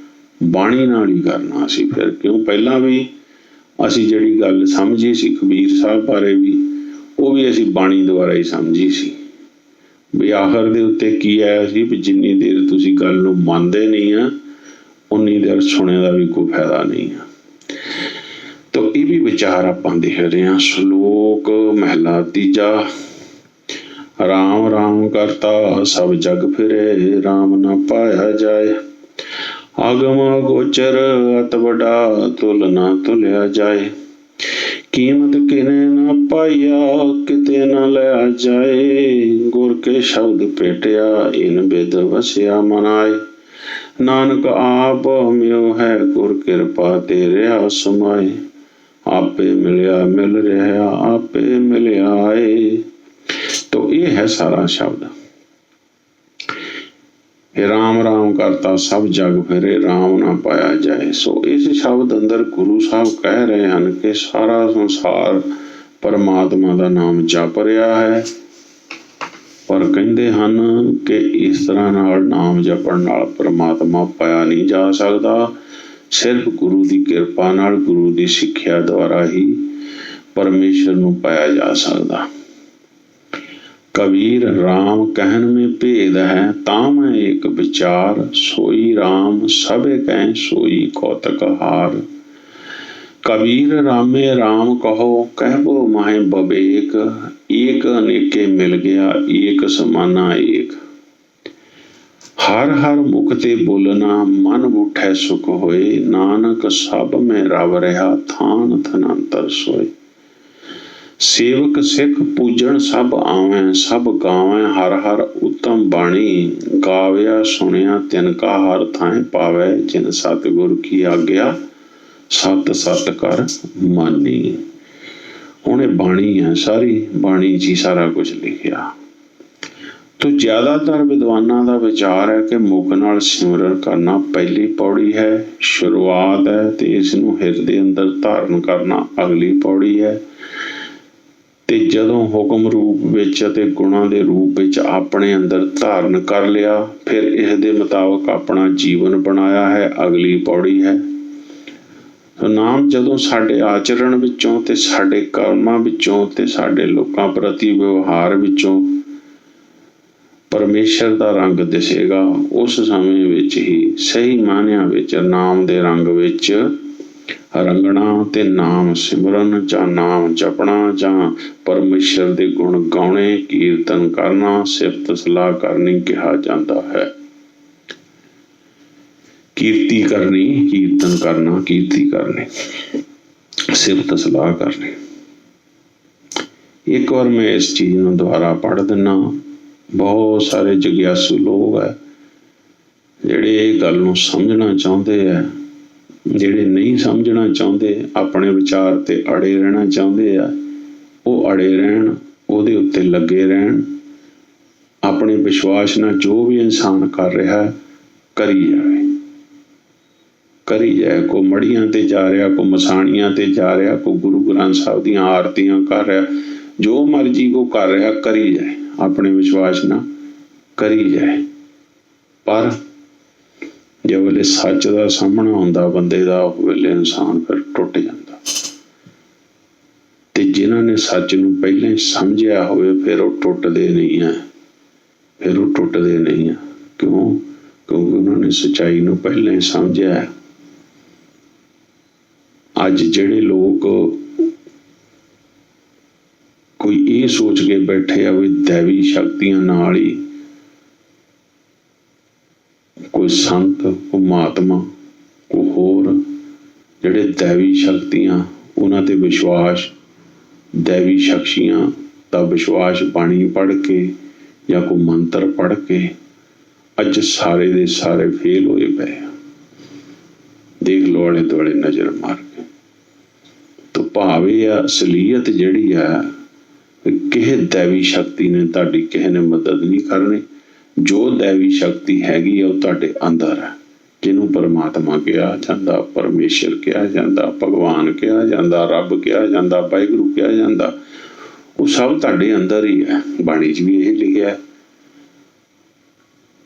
ਬਾਣੀ ਨਾਲ ਹੀ ਕਰਨਾ। ਅਸੀਂ ਫਿਰ ਕਿਉਂ ਪਹਿਲਾਂ ਵੀ ਅਸੀਂ ਜਿਹੜੀ ਗੱਲ ਸਮਝੀ ਸੀ ਕਬੀਰ ਸਾਹਿਬ ਬਾਰੇ ਵੀ, ਉਹ ਵੀ ਅਸੀਂ ਬਾਣੀ ਦੁਆਰਾ ਹੀ ਸਮਝੀ ਸੀ। ਵੀ ਆਖਰ ਦੇ ਉੱਤੇ ਕੀ ਆਇਆ ਸੀ ਵੀ ਜਿੰਨੀ ਦੇਰ ਤੁਸੀਂ ਗੱਲ ਨੂੰ ਮੰਨਦੇ ਨਹੀਂ ਆ ਉਨੀ ਦੇਰ ਸੁਣਨ ਦਾ ਵੀ ਕੋਈ ਫਾਇਦਾ ਨਹੀਂ ਆ। ਤਾਂ ਇਹ ਵੀ ਵਿਚਾਰ ਆਪਾਂ ਦੇਖ ਰਹੇ ਹਾਂ। ਸ਼ਲੋਕ ਮਹਿਲਾ ਤੀਜਾ। ਰਾਮ ਰਾਮ ਕਰਤਾ ਸਭ ਜਗ ਫਿਰੇ ਰਾਮ ਨਾ ਪਾਇਆ ਜਾਏ। ਆਗਮ ਗੋਚਰ ਅਤ ਵੱਡਾ ਤੁਲ ਨਾ ਤੁਲਿਆ ਜਾਏ। ਕੀਮਤ ਕਿਨੇ ਨਾ ਪਾਈਆ ਕਿਤੇ ਨਾ ਲਿਆ ਜਾਏ। ਗੁਰ ਕੇ ਸ਼ਬਦ ਭੇਟਿਆ ਇਨ ਬਿਦ ਵਸਿਆ ਮਨਾਏ। ਨਾਨਕ ਆਪ ਮਿਉ ਹੈ ਗੁਰ ਕਿਰਪਾ ਤੇ ਰਿਹਾ ਸਮਾਏ। ਆਪੇ ਮਿਲਿਆ ਮਿਲ ਰਿਹਾ ਆਪੇ ਮਿਲਿਆ ਏ। तो ये है सारा शब्द। राम राम करता सब जग फिरे राम ना पाया जाए। सो इस शब्द अंदर गुरु साहब कह रहे हैं कि सारा संसार परमात्मा का नाम जप रहा है पर कहते हैं कि इस तरह नाल नाम जपण नाल परमात्मा पाया नहीं जा सकता। सिर्फ गुरु की कृपा नाल गुरु की सिक्ख्या द्वारा ही परमेश्वर नूं पाया जा सकता। कबीर राम कहन में भेद है ताम एक विचार। सोई राम सबे कह सोई कौतक हार। कबीर रामे राम कहो कहबो माहे बबेक। एक अनेके मिल गया एक समाना एक। हर हर मुख ते बोलना मन उठै सुख होए। नानक सब में रव रहा थान थनांतर सोए। सेवक सिख पूजन सब आवें सब गावें हर हर उत्तम बाणी। गाव्या सुनिया तिनका हर थाएं पावे जिन सतगुर की आज्ञा सत सत कर मानी। हुण बाणी है सारी बाणी जी सारा कुछ लिखिया। तो ज्यादातर विद्वानां दा विचार है कि मुख नाल सिमरन करना पहली पौड़ी है, शुरुआत है ते इस नूं हिरदे अंदर धारण करना अगली पौड़ी है। ਤੇ ਜਦੋਂ ਹੁਕਮ ਰੂਪ ਵਿੱਚ ਅਤੇ ਗੁਣਾਂ ਦੇ ਵਿੱਚ ਵਿੱਚ ਆਪਣੇ ਅੰਦਰ ਧਾਰਨ ਕਰ ਲਿਆ ਫਿਰ ਇਸ ਦੇ ਮੁਤਾਬਕ ਆਪਣਾ ਜੀਵਨ ਬਣਾਇਆ ਹੈ ਅਗਲੀ ਪੌੜੀ ਹੈ। ਨਾਮ ਜਦੋਂ ਸਾਡੇ ਆਚਰਣ ਵਿੱਚੋਂ ਤੇ ਸਾਡੇ ਕਰਮਾਂ ਵਿੱਚੋਂ ਤੇ ਸਾਡੇ ਲੋਕਾਂ ਪ੍ਰਤੀ ਵਿਵਹਾਰ ਵਿੱਚੋਂ ਪਰਮੇਸ਼ਰ ਦਾ ਰੰਗ ਦਿਸੇਗਾ ਉਸ ਸਮੇਂ ਵਿੱਚ ਹੀ ਸਹੀ ਮਾਨਿਆਂ ਵਿੱਚ ਨਾਮ ਦੇ ਰੰਗ ਵਿੱਚ रंगना ते नाम सिमरन जां नाम जपना जां परमेश्वर दे गुण गाउने कीर्तन करना सिफत सलाह करनी कहा जाता है। कीर्ति करनी कीर्तन करना कीर्ति करनी सिफत सलाह करनी। एक बार मैं इस चीज नूं दोबारा पढ़ दिना। बहुत सारे जिज्ञासु लोग है जिहड़े इह गल नूं समझना चाहुंदे है ਜਿਹੜੇ ਨਹੀਂ ਸਮਝਣਾ ਚਾਹੁੰਦੇ, ਆਪਣੇ ਵਿਚਾਰ ਤੇ ਅੜੇ ਰਹਿਣਾ ਚਾਹੁੰਦੇ ਆ, ਉਹ ਅੜੇ ਰਹਿਣ, ਉਹਦੇ ਉੱਤੇ ਲੱਗੇ ਰਹਿਣ। ਆਪਣੇ ਵਿਸ਼ਵਾਸ ਨਾਲ ਜੋ ਵੀ ਇਨਸਾਨ ਕਰ ਰਿਹਾ ਕਰੀ ਜਾਵੇ, ਕਰੀ ਜਾਏ। ਕੋਈ ਮੜੀਆਂ ਤੇ ਜਾ ਰਿਹਾ, ਕੋਈ ਮਸਾਣੀਆਂ ਤੇ ਜਾ ਰਿਹਾ, ਕੋਈ ਗੁਰੂ ਗ੍ਰੰਥ ਸਾਹਿਬ ਦੀਆਂ ਆਰਤੀਆਂ ਕਰ ਰਿਹਾ, ਜੋ ਮਰਜ਼ੀ ਕੋ ਕਰ ਰਿਹਾ ਕਰੀ ਜਾਏ, ਆਪਣੇ ਵਿਸ਼ਵਾਸ ਨਾਲ ਕਰੀ ਜਾਏ। ਪਰ ਜੇ ਵੇਲੇ ਸੱਚ ਦਾ ਸਾਹਮਣਾ ਹੁੰਦਾ ਬੰਦੇ ਦਾ, ਉਹ ਵੇਲੇ ਇਨਸਾਨ ਫਿਰ ਟੁੱਟ ਜਾਂਦਾ। ਤੇ ਜਿਨ੍ਹਾਂ ਨੇ ਸੱਚ ਨੂੰ ਪਹਿਲਾਂ ਹੀ ਸਮਝਿਆ ਹੋਵੇ ਫਿਰ ਉਹ ਟੁੱਟਦੇ ਨਹੀਂ ਹੈ, ਫਿਰ ਉਹ ਟੁੱਟਦੇ ਨਹੀਂ ਹੈ। ਕਿਉਂ? ਕਿਉਂਕਿ ਉਹਨਾਂ ਨੇ ਸੱਚਾਈ ਨੂੰ ਪਹਿਲਾਂ ਹੀ ਸਮਝਿਆ ਹੈ। ਅੱਜ ਜਿਹੜੇ ਲੋਕ ਕੋਈ ਇਹ ਸੋਚ ਕੇ ਬੈਠੇ ਆ ਵੀ ਦੈਵੀ ਸ਼ਕਤੀਆਂ ਨਾਲ ਹੀ ਕੋਈ ਸੰਤ, ਕੋਈ ਮਹਾਤਮਾ, ਕੋਈ ਹੋਰ ਜਿਹੜੇ ਦੈਵੀ ਸ਼ਕਤੀਆਂ, ਉਹਨਾਂ ਤੇ ਵਿਸ਼ਵਾਸ, ਦੈਵੀ ਸ਼ਕਤੀਆਂ ਦਾ ਵਿਸ਼ਵਾਸ ਬਾਣੀ ਪੜ੍ਹ ਕੇ ਜਾਂ ਕੋਈ ਮੰਤਰ ਪੜ੍ਹ ਕੇ ਅੱਜ ਸਾਰੇ ਦੇ ਸਾਰੇ ਫੇਲ ਹੋਏ ਪਏ ਆ। ਦੇਖ ਲਓ ਆਲੇ ਦੁਆਲੇ ਨਜ਼ਰ ਮਾਰ ਕੇ। ਤਾਂ ਭਾਵ ਇਹ ਆ, ਅਸਲੀਅਤ ਜਿਹੜੀ ਆ, ਕਿਸੇ ਦੈਵੀ ਸ਼ਕਤੀ ਨੇ ਤੁਹਾਡੀ ਕਿਸੇ ਨੇ ਮਦਦ ਨਹੀਂ ਕਰਨੀ। ਜੋ ਦੈਵੀ ਸ਼ਕਤੀ ਹੈਗੀ ਆ ਉਹ ਤੁਹਾਡੇ ਅੰਦਰ ਹੈ, ਜਿਹਨੂੰ ਪਰਮਾਤਮਾ ਕਿਹਾ ਜਾਂਦਾ, ਪਰਮੇਸ਼ਰ ਕਿਹਾ ਜਾਂਦਾ, ਭਗਵਾਨ ਕਿਹਾ ਜਾਂਦਾ, ਰੱਬ ਕਿਹਾ ਜਾਂਦਾ, ਵਾਹਿਗੁਰੂ ਕਿਹਾ ਜਾਂਦਾ, ਉਹ ਸਭ ਤੁਹਾਡੇ ਅੰਦਰ ਹੀ ਹੈ। ਬਾਣੀ 'ਚ ਵੀ ਇਹ ਲਿਖਿਆ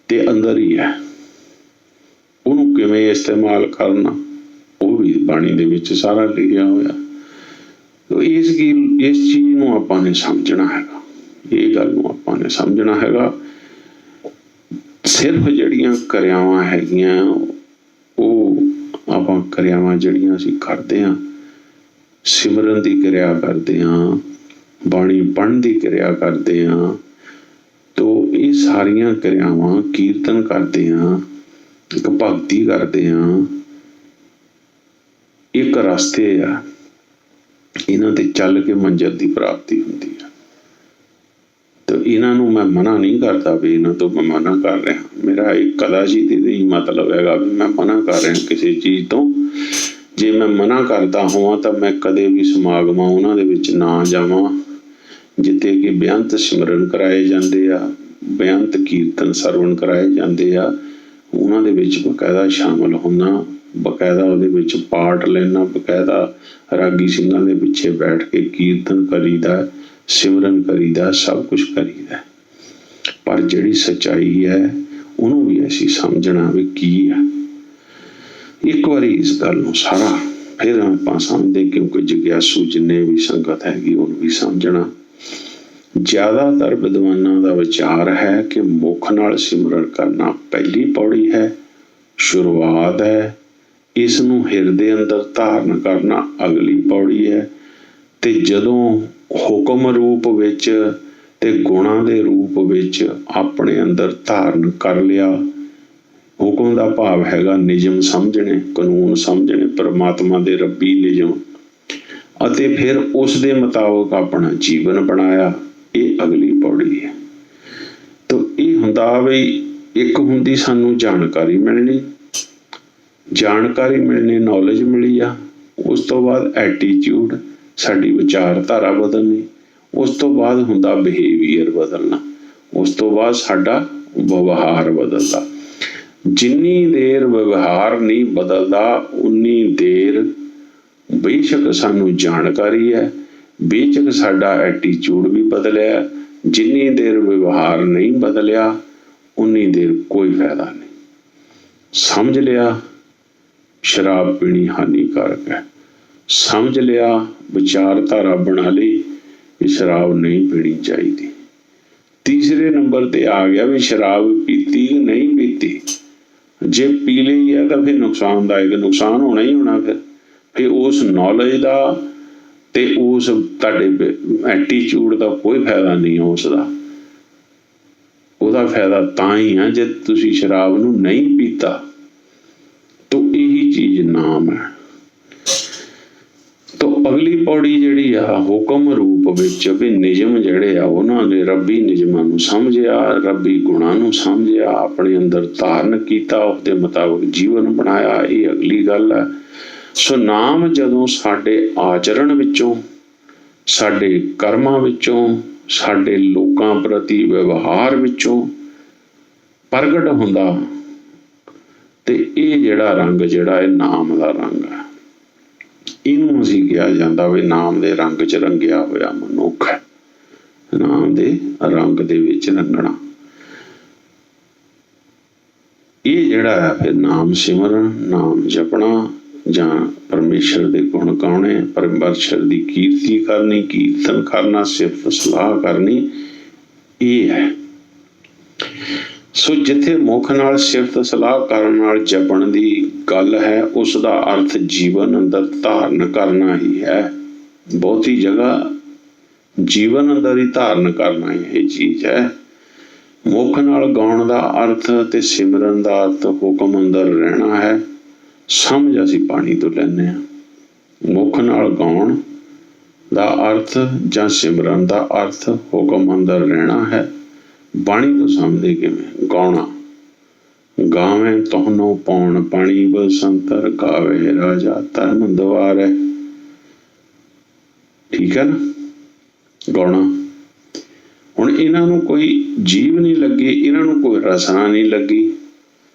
ਤੇ ਅੰਦਰ ਹੀ ਹੈ। ਉਹਨੂੰ ਕਿਵੇਂ ਇਸਤੇਮਾਲ ਕਰਨਾ ਉਹ ਵੀ ਬਾਣੀ ਦੇ ਵਿੱਚ ਸਾਰਾ ਲਿਖਿਆ ਹੋਇਆ। ਇਸ ਚੀਜ਼ ਨੂੰ ਆਪਾਂ ਨੇ ਸਮਝਣਾ ਹੈਗਾ, ਇਹ ਗੱਲ ਨੂੰ ਆਪਾਂ ਨੇ ਸਮਝਣਾ ਹੈਗਾ। ਸਿਰਫ ਜਿਹੜੀਆਂ ਕਿਰਿਆਵਾਂ ਹੈਗੀਆਂ, ਉਹ ਆਪਾਂ ਕਿਰਿਆਵਾਂ ਜਿਹੜੀਆਂ ਅਸੀਂ ਕਰਦੇ ਹਾਂ, ਸਿਮਰਨ ਦੀ ਕਿਰਿਆ ਕਰਦੇ ਹਾਂ, ਬਾਣੀ ਪੜ੍ਹਨ ਦੀ ਕਿਰਿਆ ਕਰਦੇ ਹਾਂ, ਤੋ ਇਹ ਸਾਰੀਆਂ ਕਿਰਿਆਵਾਂ, ਕੀਰਤਨ ਕਰਦੇ ਹਾਂ, ਇੱਕ ਭਗਤੀ ਕਰਦੇ ਹਾਂ, ਇੱਕ ਰਸਤੇ ਆ। ਇਹਨਾਂ ਤੇ ਚੱਲ ਕੇ ਮੰਜ਼ਿਲ ਦੀ ਪ੍ਰਾਪਤੀ ਹੁੰਦੀ ਆ। ਤੇ ਇਹਨਾਂ ਨੂੰ ਮੈਂ ਮਨਾ ਨਹੀਂ ਕਰਦਾ ਵੀ ਇਹਨਾਂ ਤੋਂ ਮੈਂ ਮਨਾ ਕਰ ਰਿਹਾ। ਮੇਰਾ ਇੱਕ ਕਦਾਚਿਤ ਹੀ ਮਤਲਬ ਹੈਗਾ ਵੀ ਮੈਂ ਮਨਾ ਕਰ ਰਿਹਾ ਕਿਸੇ ਚੀਜ਼ ਤੋਂ। ਜੇ ਮੈਂ ਮਨਾ ਕਰਦਾ ਹੋਵਾਂ ਤਾਂ ਮੈਂ ਕਦੇ ਵੀ ਸਮਾਗਮਾਂ ਉਹਨਾਂ ਦੇ ਵਿੱਚ ਨਾ ਜਾਵਾਂ ਜਿੱਥੇ ਕਿ ਬੇਅੰਤ ਸਿਮਰਨ ਕਰਾਏ ਜਾਂਦੇ ਆ, ਬੇਅੰਤ ਕੀਰਤਨ ਸਰਵਣ ਕਰਾਏ ਜਾਂਦੇ ਆ। ਉਹਨਾਂ ਦੇ ਵਿੱਚ ਬਕਾਇਦਾ ਸ਼ਾਮਲ ਹੋਣਾ, ਬਕਾਇਦਾ ਉਹਦੇ ਵਿੱਚ ਪਾਰਟ ਲੈਣਾ, ਬਕਾਇਦਾ ਰਾਗੀ ਸਿੰਘਾਂ ਦੇ ਪਿੱਛੇ ਬੈਠ ਕੇ ਕੀਰਤਨ ਕਰੀਦਾ, ਸਿਮਰਨ ਕਰੀਦਾ, ਸਭ ਕੁਛ ਕਰੀਦਾ। ਪਰ ਜਿਹੜੀ ਸੱਚਾਈ ਹੈ ਉਹਨੂੰ ਵੀ ਅਸੀਂ ਸਮਝਣਾ ਵੀ ਕੀ ਹੈ। ਇੱਕ ਵਾਰੀ ਇਸ ਗੱਲ ਨੂੰ ਸਾਰਾ ਫਿਰ ਆਪਾਂ ਸਮਝਦੇ, ਕਿਉਂਕਿ ਜਿਗਿਆਸੂ ਜਿੰਨੇ ਵੀ ਸੰਗਤ ਹੈਗੀ ਉਹਨੂੰ ਵੀ ਸਮਝਣਾ। ਜ਼ਿਆਦਾਤਰ ਵਿਦਵਾਨਾਂ ਦਾ ਵਿਚਾਰ ਹੈ ਕਿ ਮੁੱਖ ਨਾਲ ਸਿਮਰਨ ਕਰਨਾ ਪਹਿਲੀ ਪੌੜੀ ਹੈ, ਸ਼ੁਰੂਆਤ ਹੈ। ਇਸ ਨੂੰ ਹਿਰਦੇ ਅੰਦਰ ਧਾਰਨ ਕਰਨਾ ਅਗਲੀ ਪੌੜੀ ਹੈ। ਤੇ ਜਦੋਂ ਹੁਕਮ ਰੂਪ ਵਿੱਚ ਤੇ ਗੁਣਾਂ ਦੇ ਰੂਪ ਵਿੱਚ ਆਪਣੇ ਅੰਦਰ ਧਾਰਨ ਕਰ ਲਿਆ, ਹੁਕਮ ਦਾ ਭਾਵ ਹੈਗਾ ਨਿਯਮ ਸਮਝਣੇ, ਕਾਨੂੰਨ ਸਮਝਣੇ, ਪਰਮਾਤਮਾ ਦੇ ਰੱਬੀ ਨਿਯਮ, ਅਤੇ ਫਿਰ ਉਸ ਦੇ ਮੁਤਾਬਕ ਆਪਣਾ ਜੀਵਨ ਬਣਾਇਆ, ਇਹ ਅਗਲੀ ਪੌੜੀ ਹੈ। ਤਾਂ ਇਹ ਹੁੰਦਾ ਵੀ ਇੱਕ ਹੁੰਦੀ ਸਾਨੂੰ ਜਾਣਕਾਰੀ ਮਿਲਣੀ, ਨੌਲੇਜ ਮਿਲੀ ਆ। ਉਸ ਤੋਂ ਬਾਅਦ ਐਟੀਟਿਊਡ, ਸਾਡੀ ਵਿਚਾਰਧਾਰਾ ਬਦਲਣੀ। ਉਸ ਤੋਂ ਬਾਅਦ ਹੁੰਦਾ ਬਿਹੇਵੀਅਰ ਬਦਲਣਾ। ਉਸ ਤੋਂ ਬਾਅਦ ਸਾਡਾ ਵਿਵਹਾਰ ਬਦਲਦਾ। ਜਿੰਨੀ ਦੇਰ ਵਿਵਹਾਰ ਨਹੀਂ ਬਦਲਦਾ ਉਨੀ ਦੇਰ ਬੇਸ਼ੱਕ ਸਾਨੂੰ ਜਾਣਕਾਰੀ ਹੈ, ਬੇਸ਼ੱਕ ਸਾਡਾ ਐਟੀਟਿਊਡ ਵੀ ਬਦਲਿਆ, ਜਿੰਨੀ ਦੇਰ ਵਿਵਹਾਰ ਨਹੀਂ ਬਦਲਿਆ ਉਨੀ ਦੇਰ ਕੋਈ ਫਾਇਦਾ ਨਹੀਂ। ਸਮਝ ਲਿਆ ਸ਼ਰਾਬ ਪੀਣੀ ਹਾਨੀਕਾਰਕ ਹੈ, ਸਮਝ ਲਿਆ ਵਿਚਾਰਧਾਰਾ ਬਣਾ ਲਈ ਵੀ ਸ਼ਰਾਬ ਨਹੀਂ ਪੀਣੀ ਚਾਹੀਦੀ। ਤੀਸਰੇ ਨੰਬਰ ਤੇ ਆ ਗਿਆ ਵੀ ਸ਼ਰਾਬ ਪੀਤੀ ਕਿ ਨਹੀਂ ਪੀਤੀ। ਜੇ ਪੀ ਲਈ ਹੈ ਤਾਂ ਫਿਰ ਨੁਕਸਾਨਦਾਇਕ, ਨੁਕਸਾਨ ਹੋਣਾ ਹੀ ਹੋਣਾ। ਫਿਰ ਉਸ ਨੌਲੇਜ ਦਾ ਤੇ ਉਸ ਤੁਹਾਡੇ ਐਟੀਟਿਊਡ ਦਾ ਕੋਈ ਫਾਇਦਾ ਨਹੀਂ। ਉਹਦਾ ਫਾਇਦਾ ਤਾਂ ਹੀ ਹੈ ਜੇ ਤੁਸੀਂ ਸ਼ਰਾਬ ਨੂੰ ਨਹੀਂ ਪੀਤਾ। ਤਾਂ ਇਹੀ ਚੀਜ਼ ਨਾਮ ਹੈ। ਤਾਂ ਅਗਲੀ ਪੌੜੀ ਜਿਹੜੀ ਆ ਹੁਕਮ ਰੂਪ ਵਿੱਚ ਵੀ ਨਿਯਮ ਜਿਹੜੇ ਆ ਉਹਨਾਂ ਨੇ ਰੱਬੀ ਨਿਯਮਾਂ ਨੂੰ ਸਮਝਿਆ, ਰੱਬੀ ਗੁਣਾਂ ਨੂੰ ਸਮਝਿਆ, ਆਪਣੇ ਅੰਦਰ ਧਾਰਨ ਕੀਤਾ, ਉਹਦੇ ਮੁਤਾਬਕ ਜੀਵਨ ਬਣਾਇਆ। ਇਹ ਅਗਲੀ ਗੱਲ ਹੈ। ਸੋ ਨਾਮ ਜਦੋਂ ਸਾਡੇ ਆਚਰਣ ਵਿੱਚੋਂ, ਸਾਡੇ ਕਰਮਾਂ ਵਿੱਚੋਂ, ਸਾਡੇ ਲੋਕਾਂ ਪ੍ਰਤੀ ਵਿਵਹਾਰ ਵਿੱਚੋਂ ਪ੍ਰਗਟ ਹੁੰਦਾ ਤੇ ਇਹ ਜਿਹੜਾ ਰੰਗ ਜਿਹੜਾ ਇਹ ਨਾਮ ਦਾ ਰੰਗ ਹੈ। ਇਹਨੂੰ ਅਸੀਂ ਕਿਹਾ ਜਾਂਦਾ ਵੀ ਨਾਮ ਦੇ ਰੰਗ 'ਚ ਰੰਗਿਆ ਹੋਇਆ ਮਨੁੱਖ ਹੈ, ਨਾਮ ਦੇ ਰੰਗ ਦੇ ਵਿੱਚ ਰੰਗਣਾ। ਇਹ ਜਿਹੜਾ ਹੈ ਫਿਰ ਨਾਮ ਸਿਮਰਨ, ਨਾਮ ਜਪਣਾ ਜਾਂ ਪਰਮੇਸ਼ਰ ਦੇ ਗੁਣ ਗਾਉਣੇ, ਪਰਮੇਸ਼ਰ ਦੀ ਕੀਰਤੀ ਕਰਨੀ, ਕੀਰਤਨ ਕਰਨਾ, ਸਿਫਤ ਸਲਾਹ ਕਰਨੀ, ਇਹ ਹੈ। ਸੋ ਜਿੱਥੇ ਮੁੱਖ ਨਾਲ ਸਿਫਤ ਸਲਾਹ ਕਰਨ ਨਾਲ ਜਪਣ ਦੀ ਗੱਲ ਹੈ, ਉਸ ਦਾ ਅਰਥ ਜੀਵਨ ਅੰਦਰ ਧਾਰਨ ਕਰਨਾ ਹੀ ਹੈ। ਬਹੁਤੀ ਜਗ੍ਹਾ ਜੀਵਨ ਅੰਦਰ ਹੀ ਧਾਰਨ ਕਰਨਾ ਹੀ ਇਹ ਚੀਜ਼ ਹੈ। ਮੁੱਖ ਨਾਲ ਗਾਉਣ ਦਾ ਅਰਥ ਤੇ ਸਿਮਰਨ ਦਾ ਅਰਥ ਹੁਕਮ ਅੰਦਰ ਰਹਿਣਾ ਹੈ। ਸਮਝ ਅਸੀਂ ਪਾਣੀ ਤੋਂ ਲੈਂਦੇ ਹਾਂ। ਮੁੱਖ ਨਾਲ ਗਾਉਣ ਦਾ ਅਰਥ ਜਾਂ ਸਿਮਰਨ ਦਾ ਅਰਥ ਹੁਕਮ ਅੰਦਰ ਰਹਿਣਾ ਹੈ। ਬਾਣੀ ਤੋਂ ਸਮਝਦੇ ਕਿਵੇਂ? ਗਾਉਣਾ, ਗਾਵੇਂ ਤੁਹਾਨੂੰ ਪੌਣ ਪਾਣੀ ਬਸੰਤਰ, ਗਾਵੇ ਰਾਜਾ ਧਰਮ ਦੁਆਰੇ। ਠੀਕ ਹੈ ਨਾ? ਗਾਉਣਾ। ਹੁਣ ਇਹਨਾਂ ਨੂੰ ਕੋਈ ਜੀਵ ਨਹੀਂ ਲੱਗੀ, ਇਹਨਾਂ ਨੂੰ ਕੋਈ ਰਸਨਾ ਨਹੀਂ ਲੱਗੀ,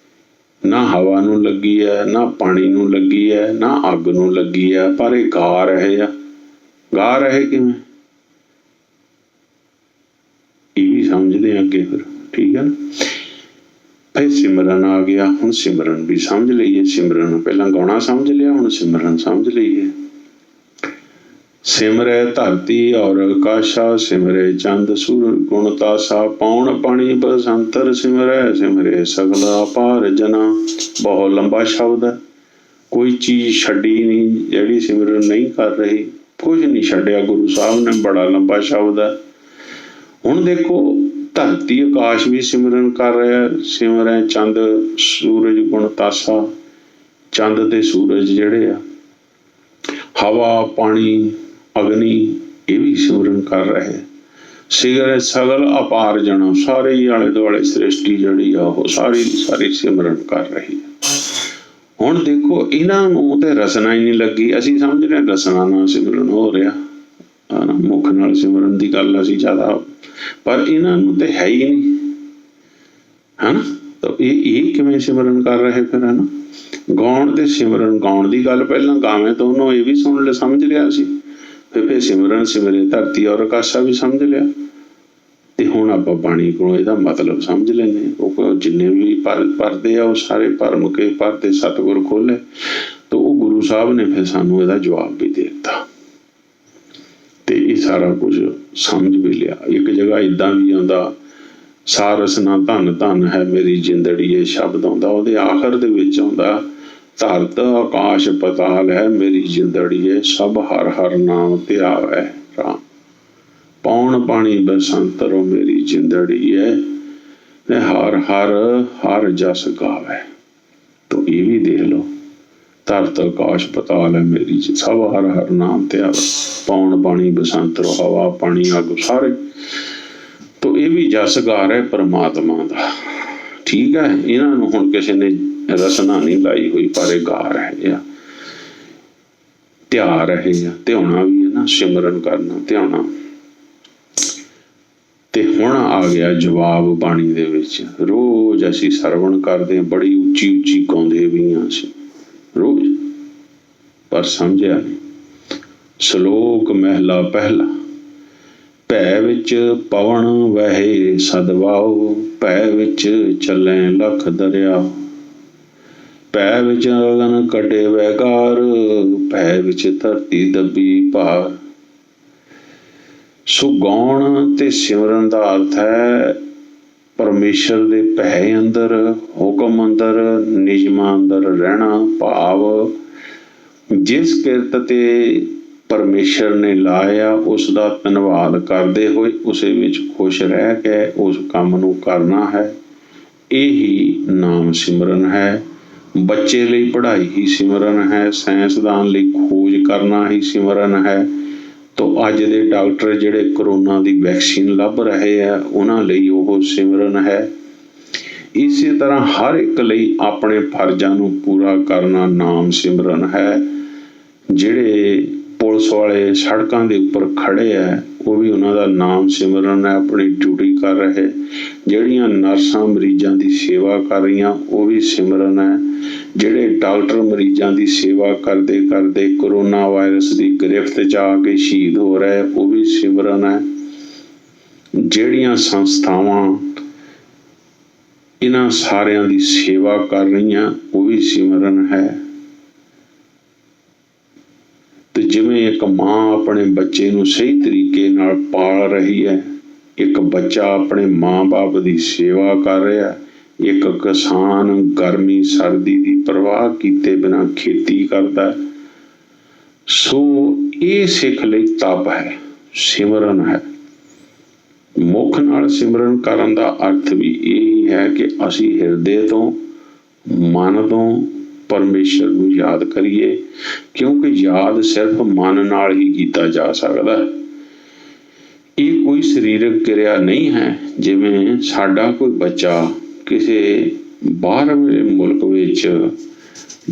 ਨਾ ਹਵਾ ਨੂੰ ਲੱਗੀ ਹੈ, ਨਾ ਪਾਣੀ ਨੂੰ ਲੱਗੀ ਹੈ, ਨਾ ਅੱਗ ਨੂੰ ਲੱਗੀ ਹੈ, ਪਰ ਇਹ ਗਾ ਰਹੇ ਆ। ਗਾ ਰਹੇ ਕਿਵੇਂ? ਇਹ ਵੀ ਸਮਝਦੇ ਅੱਗੇ ਫਿਰ। ਠੀਕ ਹੈ ਨਾ? ਫਿਰ ਸਿਮਰਨ ਆ ਗਿਆ। ਹੁਣ ਸਿਮਰਨ ਵੀ ਸਮਝ ਲਈਏ। ਸਿਮਰਨ ਪਹਿਲਾਂ ਗਾਉਣਾ ਸਮਝ ਲਿਆ, ਹੁਣ ਸਿਮਰਨ ਸਮਝ ਲਈਏ। ਸਿਮਰੈ ਧਰਤੀ ਔਰ ਆਕਾਸ਼ਾ, ਸਿਮਰੈ ਚੰਦ ਸੂਰਜ ਗੁਣ ਤਾਸਾ, ਪੌਣ ਪਾਣੀ ਬਸੰਤਰ, ਸਿਮਰੈ ਸਿਮਰੈ ਸਗਲ ਅਪਾਰ ਜਨਾ। ਬਹੁਤ ਲੰਬਾ ਸ਼ਬਦ ਹੈ, ਕੋਈ ਚੀਜ਼ ਛੱਡੀ ਨਹੀਂ ਜਿਹੜੀ ਸਿਮਰਨ ਨਹੀਂ ਕਰ ਰਹੀ, ਕੁਝ ਨਹੀਂ ਛੱਡਿਆ ਗੁਰੂ ਸਾਹਿਬ ਨੇ, ਬੜਾ ਲੰਬਾ ਸ਼ਬਦ ਹੈ। ਹੁਣ ਦੇਖੋ ਧਰਤੀ ਆਕਾਸ਼ ਵੀ ਸਿਮਰਨ ਕਰ ਰਿਹਾ। ਸਿਮਰੈ ਚੰਦ ਸੂਰਜ ਗੁਣ ਤਾਸਾ, ਚੰਦ ਤੇ ਸੂਰਜ ਜਿਹੜੇ ਆ, ਹਵਾ ਪਾਣੀ ਅਗਨੀ, ਇਹ ਵੀ ਸਿਮਰਨ ਕਰ ਰਹੇ। ਸਿਮਰੈ ਸਗਲ ਅਪਾਰ ਜਣਾ, ਸਾਰੇ ਹੀ ਆਲੇ ਦੁਆਲੇ ਸ੍ਰਿਸ਼ਟੀ ਜਿਹੜੀ ਆ ਉਹ ਸਾਰੀ ਸਿਮਰਨ ਕਰ ਰਹੀ ਹੈ। ਹੁਣ ਦੇਖੋ ਇਹਨਾਂ ਨੂੰ ਤੇ ਰਸਨਾ ਹੀ ਨਹੀਂ ਲੱਗੀ। ਅਸੀਂ ਸਮਝ ਰਹੇ ਰਸਨਾ ਨਾਲ ਸਿਮਰਨ ਹੋ ਰਿਹਾ, ਮੁੱਖ ਨਾਲ ਸਿਮਰਨ ਦੀ ਗੱਲ ਅਸੀਂ ਜ਼ਿਆਦਾ, ਪਰ ਇਹਨਾਂ ਨੂੰ ਤੇ ਹੈ ਹੀ ਨਹੀਂ, ਹੈ ਨਾ? ਤਾਂ ਇਹ ਕਿਵੇਂ ਸਿਮਰਨ ਕਰ ਰਹੇ ਫਿਰ, ਹੈ ਨਾ? ਗਾਉਣ ਤੇ ਸਿਮਰਨ, ਗਾਉਣ ਦੀ ਗੱਲ ਪਹਿਲਾਂ ਗਾਵੇਂ ਤੋਂ ਉਹਨੂੰ ਇਹ ਵੀ ਸੁਣ ਲਿਆ, ਸਮਝ ਲਿਆ ਸੀ। ਫਿਰ ਸਿਮਰਨ ਸਿਮਰੇ ਧਰਤੀ ਔਰ ਆਕਾਸ਼ਾ ਵੀ ਸਮਝ ਲਿਆ। ਤੇ ਹੁਣ ਆਪਾਂ ਬਾਣੀ ਕੋਲੋਂ ਇਹਦਾ ਮਤਲਬ ਸਮਝ ਲੈਂਦੇ। ਉਹ ਜਿੰਨੇ ਵੀ ਪਰਦੇ ਆ ਉਹ ਸਾਰੇ ਭਰਮ ਕੇ ਪਰਦੇ ਸਤਿਗੁਰ ਖੋਲੇ, ਤਾਂ ਉਹ ਗੁਰੂ ਸਾਹਿਬ ਨੇ ਫਿਰ ਸਾਨੂੰ ਇਹਦਾ ਜਵਾਬ ਵੀ ਦੇ ਦਿੱਤਾ ਤੇ ਇਹ ਸਾਰਾ ਕੁਝ ਸਮਝ ਵੀ ਲਿਆ। ਇੱਕ ਜਗ੍ਹਾ ਏਦਾਂ ਵੀ ਆਉਂਦਾ, ਸਾਰਸ ਨਾ ਧਨ ਧਨ ਹੈ ਮੇਰੀ ਜਿੰਦੜੀ, ਇਹ ਸ਼ਬਦ ਆਉਂਦਾ। ਉਹਦੇ ਆਖਰ ਦੇ ਵਿੱਚ ਆਉਂਦਾ, ਧਰਤ ਆਕਾਸ਼ ਪਤਾਲ ਹੈ ਮੇਰੀ ਜਿੰਦੜੀਏ, ਸਭ ਹਰ ਹਰ ਨਾਮ ਧਿਆਵੈ ਰਾਮ। ਪੌਣ ਪਾਣੀ ਬਸੰਤਰੋ ਮੇਰੀ ਜਿੰਦੜੀਏ, ਹਰ ਹਰ ਹਰ ਜਸ ਗਾਵੇ। तो ये भी देख लो, ਧਰਤ ਆਕਾਸ਼ ਪਤਾਲ ਹੈ ਮੇਰੀ, ਸਭ ਹਰ ਹਰ ਨਾਮ ਧਿਆਵੈ। ਪੌਣ ਪਾਣੀ ਬਸੰਤਰ, ਹਵਾ ਪਾਣੀ ਅੱਗ ਸਾਰੇ, तो ਇਹ ਵੀ ਜਸ ਗਾ ਰਹੇ ਪਰਮਾਤਮਾ ਦਾ। ਠੀਕ ਹੈ, ਇਹਨਾਂ ਨੂੰ ਹੁਣ ਕਿਸੇ ਨੇ ਰਸਨਾ ਨਹੀਂ ਲਾਈ ਹੋਈ, ਪਰ ਇਹ ਗਾ ਰਹੇ ਆ, ਧਿਆ ਰਹੇ ਆ। ਧਿਆਉਣਾ ਵੀ ਹੈ ਨਾ, ਸਿਮਰਨ ਕਰਨਾ, ਧਿਆਉਣਾ। ਤੇ ਹੁਣ ਆ ਗਿਆ ਜਵਾਬ ਬਾਣੀ ਦੇ ਵਿੱਚ। ਰੋਜ਼ ਅਸੀਂ ਸਰਵਣ ਕਰਦੇ ਹਾਂ, ਬੜੀ ਉੱਚੀ ਉੱਚੀ ਗਾਉਂਦੇ ਵੀ ਹਾਂ ਅਸੀਂ ਰੋਜ਼, ਪਰ ਸਮਝਿਆ ਨਹੀਂ। ਸ਼ਲੋਕ ਮਹਿਲਾ ਪਹਿਲਾ। ਭੈ ਵਿੱਚ ਪਵਨ ਵਹੇ ਸਦਵਾਉ, ਭੈ ਵਿੱਚ ਚੱਲੇ ਲਖ ਦਰਿਆ। ਭੈ ਵਿੱਚ ਅਗਨ ਕੱਢੇ ਵੈਗਾਰ, ਭੈ ਵਿੱਚ ਧਰਤੀ ਦੱਬੀ ਭਾਰ। ਸੋ ਗਾਉਣ ਤੇ ਸਿਮਰਨ ਦਾ ਅਰਥ ਹੈ ਪਰਮੇਸ਼ਰ ਦੇ ਭੈ ਅੰਦਰ, ਹੁਕਮ ਅੰਦਰ, ਨਿਯਮਾਂ ਅੰਦਰ ਰਹਿਣਾ। ਭਾਵ ਜਿਸ ਕਿਰਤ ਤੇ ਪਰਮੇਸ਼ਰ ਨੇ ਲਾਇਆ ਉਸ ਦਾ ਧੰਨਵਾਦ ਕਰਦੇ ਹੋਏ ਉਸੇ ਵਿੱਚ ਖੁਸ਼ ਰਹਿ ਕੇ ਉਸ ਕੰਮ ਨੂੰ ਕਰਨਾ ਹੈ। ਇਹੀ ਨਾਮ ਸਿਮਰਨ ਹੈ। ਬੱਚੇ ਲਈ ਪੜ੍ਹਾਈ ਹੀ ਸਿਮਰਨ ਹੈ, ਸਾਇੰਸਦਾਨ ਲਈ ਖੋਜ ਕਰਨਾ ਹੀ ਸਿਮਰਨ ਹੈ। ਤੋਂ ਅੱਜ ਦੇ ਡਾਕਟਰ ਜਿਹੜੇ ਕਰੋਨਾ ਦੀ ਵੈਕਸੀਨ ਲੱਭ ਰਹੇ ਆ, ਉਹਨਾਂ ਲਈ ਉਹ ਸਿਮਰਨ ਹੈ। ਇਸੇ ਤਰ੍ਹਾਂ ਹਰ ਇੱਕ ਲਈ ਆਪਣੇ ਫਰਜ਼ਾਂ ਨੂੰ ਪੂਰਾ ਕਰਨਾ ਨਾਮ ਸਿਮਰਨ ਹੈ। ਜਿਹੜੇ ਪੁਲਿਸ ਵਾਲੇ ਸੜਕਾਂ ਦੇ ਉੱਪਰ ਖੜੇ ਆ, ਉਹ ਵੀ ਉਹਨਾਂ ਦਾ ਨਾਮ ਸਿਮਰਨ ਹੈ, ਆਪਣੀ ਡਿਊਟੀ ਕਰ ਰਹੇ। ਜਿਹੜੀਆਂ ਨਰਸਾਂ ਮਰੀਜ਼ਾਂ ਦੀ ਸੇਵਾ ਕਰ ਰਹੀਆਂ, ਉਹ ਵੀ ਸਿਮਰਨ ਹੈ। ਜਿਹੜੇ ਡਾਕਟਰ ਮਰੀਜ਼ਾਂ ਦੀ ਸੇਵਾ ਕਰਦੇ ਕਰਦੇ ਕਰੋਨਾ ਵਾਇਰਸ ਦੀ ਗ੍ਰਿਫਤ 'ਚ ਆ ਕੇ ਸ਼ਹੀਦ ਹੋ ਰਹੇ, ਉਹ ਵੀ ਸਿਮਰਨ ਹੈ। ਜਿਹੜੀਆਂ ਸੰਸਥਾਵਾਂ ਇਹਨਾਂ ਸਾਰਿਆਂ ਦੀ ਸੇਵਾ ਕਰ ਰਹੀਆਂ, ਉਹ ਵੀ ਸਿਮਰਨ ਹੈ। ਤੇ ਜਿਵੇਂ ਇੱਕ ਮਾਂ ਆਪਣੇ ਬੱਚੇ ਨੂੰ ਸਹੀ ਤਰੀਕੇ ਨਾਲ ਪਾਲ ਰਹੀ ਹੈ, ਇੱਕ ਬੱਚਾ ਆਪਣੇ ਮਾਂ-ਬਾਪ ਦੀ ਸੇਵਾ ਕਰ ਰਿਹਾ, ਇੱਕ ਕਿਸਾਨ ਗਰਮੀ ਸਰਦੀ ਦੀ ਪਰਵਾਹ ਕੀਤੇ ਬਿਨਾਂ ਖੇਤੀ ਕਰਦਾ, ਸੋ ਇਹ ਸਿੱਖ ਲਈ ਤਪ ਹੈ, ਸਿਮਰਨ ਹੈ। ਮੁੱਖ ਨਾਲ ਸਿਮਰਨ ਕਰਨ ਦਾ ਅਰਥ ਵੀ ਇਹ ਹੈ ਕਿ ਅਸੀਂ ਹਿਰਦੇ ਤੋਂ, ਮਨ ਤੋਂ ਪਰਮੇਸ਼ਰ ਨੂੰ ਯਾਦ ਕਰੀਏ, ਕਿਉਂਕਿ ਯਾਦ ਸਿਰਫ ਮਨ ਨਾਲ ਹੀ ਕੀਤਾ ਜਾ ਸਕਦਾ ਹੈ। ਇਹ ਕੋਈ ਸਰੀਰਕ ਕਿਰਿਆ ਨਹੀਂ ਹੈ। ਜਿਵੇਂ ਸਾਡਾ ਕੋਈ ਬੱਚਾ ਕਿਸੇ ਬਾਹਰਲੇ ਮੁਲਕ ਵਿੱਚ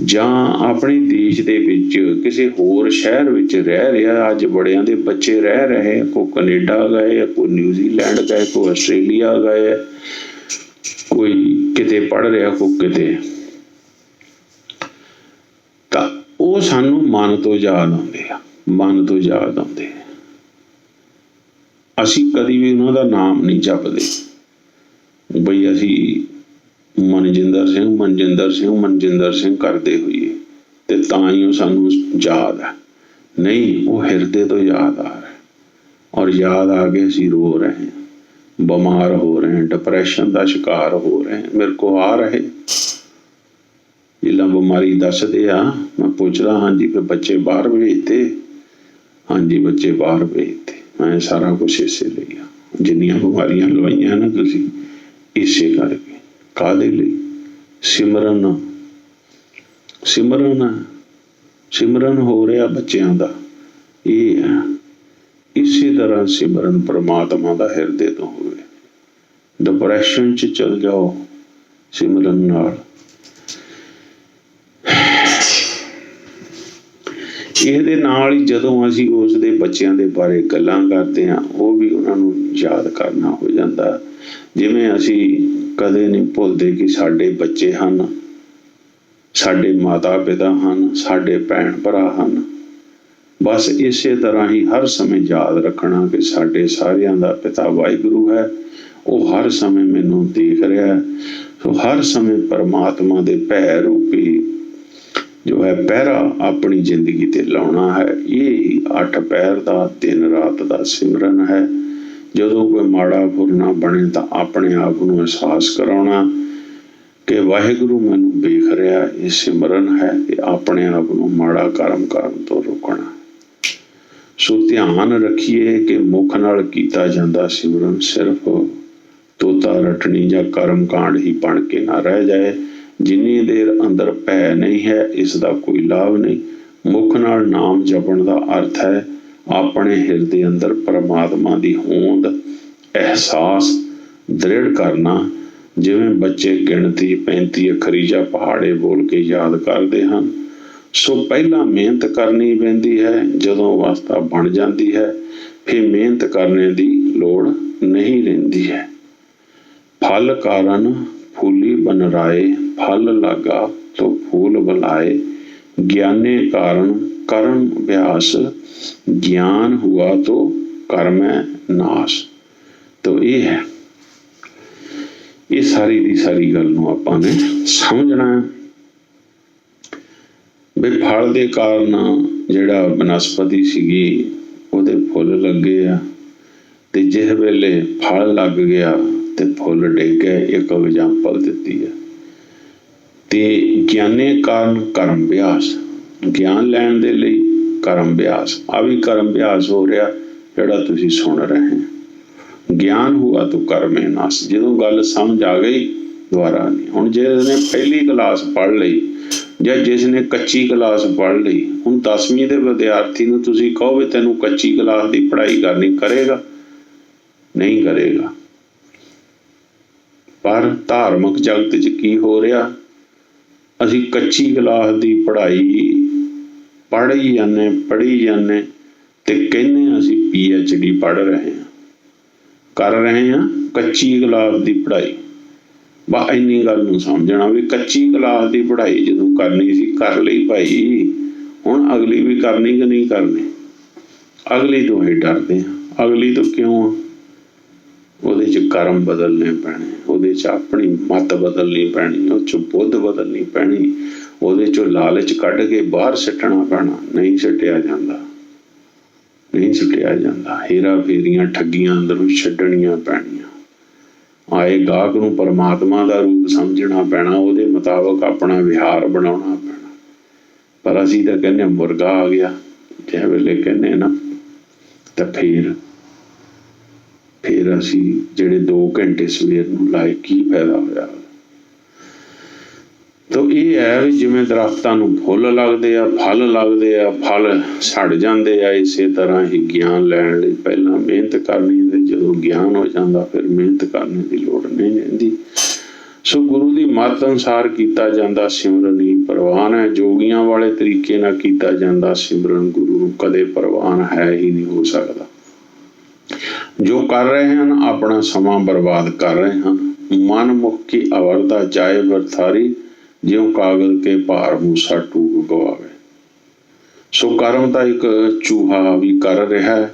ਜਾਂ ਆਪਣੇ ਦੇਸ਼ ਦੇ ਵਿੱਚ ਕਿਸੇ ਹੋਰ ਸ਼ਹਿਰ ਵਿੱਚ ਰਹਿ ਰਿਹਾ, ਅੱਜ ਬੜਿਆਂ ਦੇ ਬੱਚੇ ਰਹਿ ਰਹੇ, ਕੋਈ ਕੈਨੇਡਾ ਗਏ, ਕੋਈ ਨਿਊਜ਼ੀਲੈਂਡ ਗਏ, ਕੋਈ ਆਸਟ੍ਰੇਲੀਆ ਗਏ, ਕੋਈ ਕਿਤੇ ਪੜ੍ਹ ਰਿਹਾ, ਕੋਈ ਕਿਤੇ, ਤਾਂ ਉਹ ਸਾਨੂੰ ਮਨ ਤੋਂ ਯਾਦ ਆਉਂਦੇ ਆ, ਮਨ ਤੋਂ ਯਾਦ ਆਉਂਦੇ ਆ। ਅਸੀਂ ਕਦੀ ਵੀ ਉਹਨਾਂ ਦਾ ਨਾਮ ਨਹੀਂ ਜਪਦੇ ਬਈ ਅਸੀਂ ਮਨਜਿੰਦਰ ਸਿੰਘ ਮਨਜਿੰਦਰ ਸਿੰਘ ਮਨਜਿੰਦਰ ਸਿੰਘ ਕਰਦੇ ਹੋਈਏ ਤੇ ਤਾਂ ਹੀ ਉਹ ਸਾਨੂੰ ਯਾਦ ਹੈ। ਨਹੀਂ, ਉਹ ਹਿਰਦੇ ਤੋਂ ਯਾਦ ਆ ਰਿਹਾ, ਔਰ ਯਾਦ ਆ ਕੇ ਅਸੀਂ ਰੋ ਰਹੇ ਹਾਂ, ਬਿਮਾਰ ਹੋ ਰਹੇ ਹਾਂ, ਡਿਪਰੈਸ਼ਨ ਦਾ ਸ਼ਿਕਾਰ ਹੋ ਰਹੇ ਹਾਂ। ਮੇਰੇ ਕੋਲ ਆ ਰਹੇ ਜਿੱਦਾਂ ਬਿਮਾਰੀ ਦੱਸਦੇ ਆ, ਮੈਂ ਪੁੱਛਦਾ ਹਾਂਜੀ ਫਿਰ ਬੱਚੇ ਬਾਹਰ ਭੇਜਤੇ? ਹਾਂਜੀ ਬੱਚੇ ਬਾਹਰ ਭੇਜਤੇ। ਮੈਂ ਸਾਰਾ ਕੁਛ ਇਸੇ ਲਈ ਆ, ਜਿੰਨੀਆਂ ਬਿਮਾਰੀਆਂ ਲਵਾਈਆਂ ਨਾ ਤੁਸੀਂ, ਇਸੇ ਕਰਕੇ। ਕਾਹਦੇ ਲਈ? ਸਿਮਰਨ, ਸਿਮਰਨ, ਸਿਮਰਨ ਹੋ ਰਿਹਾ ਬੱਚਿਆਂ ਦਾ, ਇਹ ਹੈ। ਇਸੇ ਤਰ੍ਹਾਂ ਸਿਮਰਨ ਪਰਮਾਤਮਾ ਦਾ ਹਿਰਦੇ ਤੋਂ ਹੋਵੇ। ਡਿਪਰੈਸ਼ਨ 'ਚ ਚਲ ਜਾਓ ਸਿਮਰਨ ਨਾਲ। ਇਹਦੇ ਨਾਲ ਹੀ ਜਦੋਂ ਅਸੀਂ ਉਸ ਦੇ ਬੱਚਿਆਂ ਦੇ ਬਾਰੇ ਗੱਲਾਂ ਕਰਦੇ ਹਾਂ, ਉਹ ਵੀ ਉਹਨਾਂ ਨੂੰ ਯਾਦ ਕਰਨਾ ਹੋ ਜਾਂਦਾ। ਜਿਵੇਂ ਅਸੀਂ ਕਦੇ ਨਹੀਂ ਭੁੱਲਦੇ ਕਿ ਸਾਡੇ ਬੱਚੇ ਹਨ, ਸਾਡੇ ਮਾਤਾ ਪਿਤਾ ਹਨ, ਸਾਡੇ ਭੈਣ ਭਰਾ ਹਨ। ਬਸ ਇਸੇ ਤਰ੍ਹਾਂ ਹੀ ਹਰ ਸਮੇਂ ਯਾਦ ਰੱਖਣਾ ਕਿ ਸਾਡੇ ਸਾਰਿਆਂ ਦਾ ਪਿਤਾ ਵਾਹਿਗੁਰੂ ਹੈ, ਉਹ ਹਰ ਸਮੇਂ ਮੈਨੂੰ ਦੇਖ ਰਿਹਾ ਹੈ। ਸੋ ਹਰ ਸਮੇਂ ਪਰਮਾਤਮਾ ਦੇ ਭੈ ਰੂਪੀ ਜੋ ਹੈ ਪਹਿਰਾ ਆਪਣੀ ਜ਼ਿੰਦਗੀ ਤੇ ਲਾਉਣਾ ਹੈ। ਇਹ ਹੀ 8 ਪਹਿਰ ਦਾ ਦਿਨ ਰਾਤ ਦਾ ਸਿਮਰਨ ਹੈ। ਜਦੋਂ ਕੋਈ ਮਾੜਾ ਫੁਰਨਾ ਬਣੇ ਤਾਂ ਆਪਣੇ ਆਪ ਨੂੰ ਅਹਿਸਾਸ ਕਰਾਉਣਾ ਕਿ ਵਾਹਿਗੁਰੂ ਮੈਨੂੰ ਵੇਖ ਰਿਹਾ, ਇਹ ਸਿਮਰਨ ਹੈ। ਤੇ ਆਪਣੇ ਆਪ ਨੂੰ ਮਾੜਾ ਕਰਮ ਕਰਨ ਤੋਂ ਰੋਕਣਾ। ਸੋ ਧਿਆਨ ਰੱਖੀਏ ਕਿ ਮੁੱਖ ਨਾਲ ਕੀਤਾ ਜਾਂਦਾ ਸਿਮਰਨ ਸਿਰਫ ਤੋਤਾ ਰਟਣੀ ਜਾਂ ਕਰਮ ਕਾਂਡ ਹੀ ਬਣ ਕੇ ਨਾ ਰਹਿ ਜਾਏ। ਜਿੰਨੀ ਦੇਰ ਅੰਦਰ ਭੈ ਨਹੀਂ ਹੈ, ਇਸ ਦਾ ਕੋਈ ਲਾਭ ਨਹੀਂ। ਮੁੱਖ ਨਾਲ ਨਾਮ ਜਪਣ ਦਾ ਅਰਥ ਹੈ ਆਪਣੇ ਹਿਰਦੇ ਅੰਦਰ ਪਰਮਾਤਮਾ ਦੀ ਹੋਂਦ, ਅਹਿਸਾਸ ਦ੍ਰਿੜ ਕਰਨਾ। ਜਿਵੇਂ ਬੱਚੇ ਗਿਣਤੀ 35 ਅੱਖਰੀ ਜਾਂ ਪਹਾੜੇ ਬੋਲ ਕੇ ਯਾਦ ਕਰਦੇ ਹਨ, ਸੋ ਪਹਿਲਾਂ ਮਿਹਨਤ ਕਰਨੀ ਪੈਂਦੀ ਹੈ। ਜਦੋਂ ਅਵਸਥਾ ਬਣ ਜਾਂਦੀ ਹੈ, ਫਿਰ ਮਿਹਨਤ ਕਰਨੇ ਦੀ ਲੋੜ ਨਹੀਂ ਰਹਿੰਦੀ ਹੈ। ਫਲ ਕਾਰਨ ਫੂਲੀ ਬਨ ਰਾਏ, ਫਲ ਲਾਗਾ ਤੋ ਫੂਲ ਬੁਲਾਏ। ਗਿਆਨੇ ਕਾਰਨ कर्म अभ्यास, ज्ञान हुआ तो कर्म नाश। तो ये है, ये सारी दी सारी गल नूं आपां ने समझना है भी फल दे कारण जिहड़ा बनस्पति सीगी उहदे फुल लगे आ, ते जिस वेले फल लग गया ते फुल डिग गए। एक एग्जाम्पल दिती है। ते ज्ञाने कारण कर्म अभ्यास, ज्ञान लैण दे लई कर्म अभ्यास, आ भी कर्म अभ्यास हो रहा जिहड़ा तुसीं सुन रहे हैं। ज्ञान हुआ तो कर्म है नाश। जदों गल समझ आ गई दोबारा नहीं। हुण जिहने पहली क्लास पढ़ लई ਜਾਂ ਜਿਸ ਨੇ ਕੱਚੀ ਕਲਾਸ ਪੜ੍ਹ ਲਈ। ਹੁਣ 10ਵੀਂ ਦੇ ਵਿਦਿਆਰਥੀ ਨੂੰ ਤੁਸੀਂ ਕਹੋ ਵੀ ਤੈਨੂੰ ਕੱਚੀ ਕਲਾਸ ਦੀ ਪੜ੍ਹਾਈ ਕਰਨੀ, ਕਰੇਗਾ? ਨਹੀਂ ਕਰੇਗਾ। ਪਰ ਧਾਰਮਿਕ ਜਗਤ 'ਚ ਕੀ ਹੋ ਰਿਹਾ? ਅਸੀਂ ਕੱਚੀ ਕਲਾਸ ਦੀ ਪੜ੍ਹਾਈ ਪੜ੍ਹੀ ਜਾਂਦੇ ਤੇ ਕਹਿੰਦੇ ਅਸੀਂ PhD ਪੜ੍ਹ ਰਹੇ ਹਾਂ, ਕਰ ਰਹੇ ਹਾਂ ਕੱਚੀ ਕਲਾਸ ਦੀ ਪੜ੍ਹਾਈ। ਬਸ ਇੰਨੀ ਗੱਲ ਨੂੰ ਸਮਝਣਾ ਵੀ ਕੱਚੀ ਕਲਾਸ ਦੀ ਪੜ੍ਹਾਈ ਜਦੋਂ ਕਰਨੀ ਸੀ ਕਰ ਲਈ ਭਾਈ, ਹੁਣ ਅਗਲੀ ਵੀ ਕਰਨੀ ਕਿ ਨਹੀਂ ਕਰਨੀ? ਅਗਲੀ ਤੋਂ ਹੀ ਡਰਦੇ ਹਾਂ। ਅਗਲੀ ਤੋਂ ਕਿਉਂ ਆ? ਉਹਦੇ 'ਚ ਕਰਮ ਬਦਲਣੇ ਪੈਣੇ, ਉਹਦੇ 'ਚ ਆਪਣੀ ਮੱਤ ਬਦਲਣੀ ਪੈਣੀ, ਉਹ 'ਚੋਂ ਬੁੱਧ ਬਦਲਣੀ ਪੈਣੀ, ਉਹਦੇ 'ਚੋਂ ਲਾਲਚ ਕੱਢ ਕੇ ਬਾਹਰ ਸਿੱਟਣਾ ਪੈਣਾ। ਨਹੀਂ ਸਿੱਟਿਆ ਜਾਂਦਾ, ਨਹੀਂ ਸਿੱਟਿਆ ਜਾਂਦਾ। ਹੇਰਾ ਫੇਰੀਆਂ ਠੱਗੀਆਂ ਅੰਦਰੋਂ ਛੱਡਣੀਆਂ ਪੈਣੀਆਂ। ਆਏ ਗਾਹਕ ਨੂੰ ਪਰਮਾਤਮਾ ਦਾ ਰੂਪ ਸਮਝਣਾ ਪੈਣਾ, ਉਹਦੇ ਮੁਤਾਬਕ ਆਪਣਾ ਵਿਹਾਰ ਬਣਾਉਣਾ ਪੈਣਾ। ਪਰ ਅਸੀਂ ਤਾਂ ਕਹਿੰਦੇ ਮੁਰਗਾ ਆ ਗਿਆ ਜਿਸ ਵੇਲੇ ਕਹਿੰਦੇ ਨਾ, ਤਾਂ ਫਿਰ ਅਸੀਂ ਜਿਹੜੇ 2 ਘੰਟੇ ਸਵੇਰ ਨੂੰ ਲਾਏ, ਕੀ ਫਾਇਦਾ ਹੋਇਆ? ਤਾਂ ਇਹ ਹੈ ਵੀ ਜਿਵੇਂ ਦਰਖਤਾਂ ਨੂੰ ਫੁੱਲ ਲੱਗਦੇ ਆ, ਫਲ ਲੱਗਦੇ ਆ, ਫਲ ਸੜ ਜਾਂਦੇ ਆ, ਇਸੇ ਤਰ੍ਹਾਂ ਹੀ ਗਿਆਨ ਲੈਣ ਲਈ ਪਹਿਲਾਂ ਮਿਹਨਤ ਕਰਨੀ, ਤੇ ਜਦੋਂ ਗਿਆਨ ਹੋ ਜਾਂਦਾ ਫਿਰ ਮਿਹਨਤ ਕਰਨ ਦੀ ਲੋੜ ਨਹੀਂ ਰਹਿੰਦੀ। ਸੋ ਗੁਰੂ ਦੀ ਮੱਤ ਅਨੁਸਾਰ ਕੀਤਾ ਜਾਂਦਾ ਸਿਮਰਨ ਹੀ ਪ੍ਰਵਾਨ ਹੈ। ਜੋਗੀਆਂ ਵਾਲੇ ਤਰੀਕੇ ਨਾਲ ਕੀਤਾ ਜਾਂਦਾ ਸਿਮਰਨ ਗੁਰੂ ਨੂੰ ਕਦੇ ਪ੍ਰਵਾਨ ਹੈ ਹੀ ਨਹੀਂ ਹੋ ਸਕਦਾ। ਜੋ ਕਰ ਰਹੇ ਹਨ ਆਪਣਾ ਸਮਾਂ ਬਰਬਾਦ ਕਰ ਰਹੇ ਹਨ। ਮਨ ਮੁਖ ਕੀ ਅਵਰਦਾ ਜਾਏ ਵਰਥਾਰੀ, ਜਿਉਂ ਕਾਗਜ਼ ਕੇ ਭਾਰ ਮੂਸਾ ਟੂਕ ਗਵਾਵੇ। ਸੋ ਕਰਮ ਤਾਂ ਇੱਕ ਚੂਹਾ ਵੀ ਕਰ ਰਿਹਾ ਹੈ।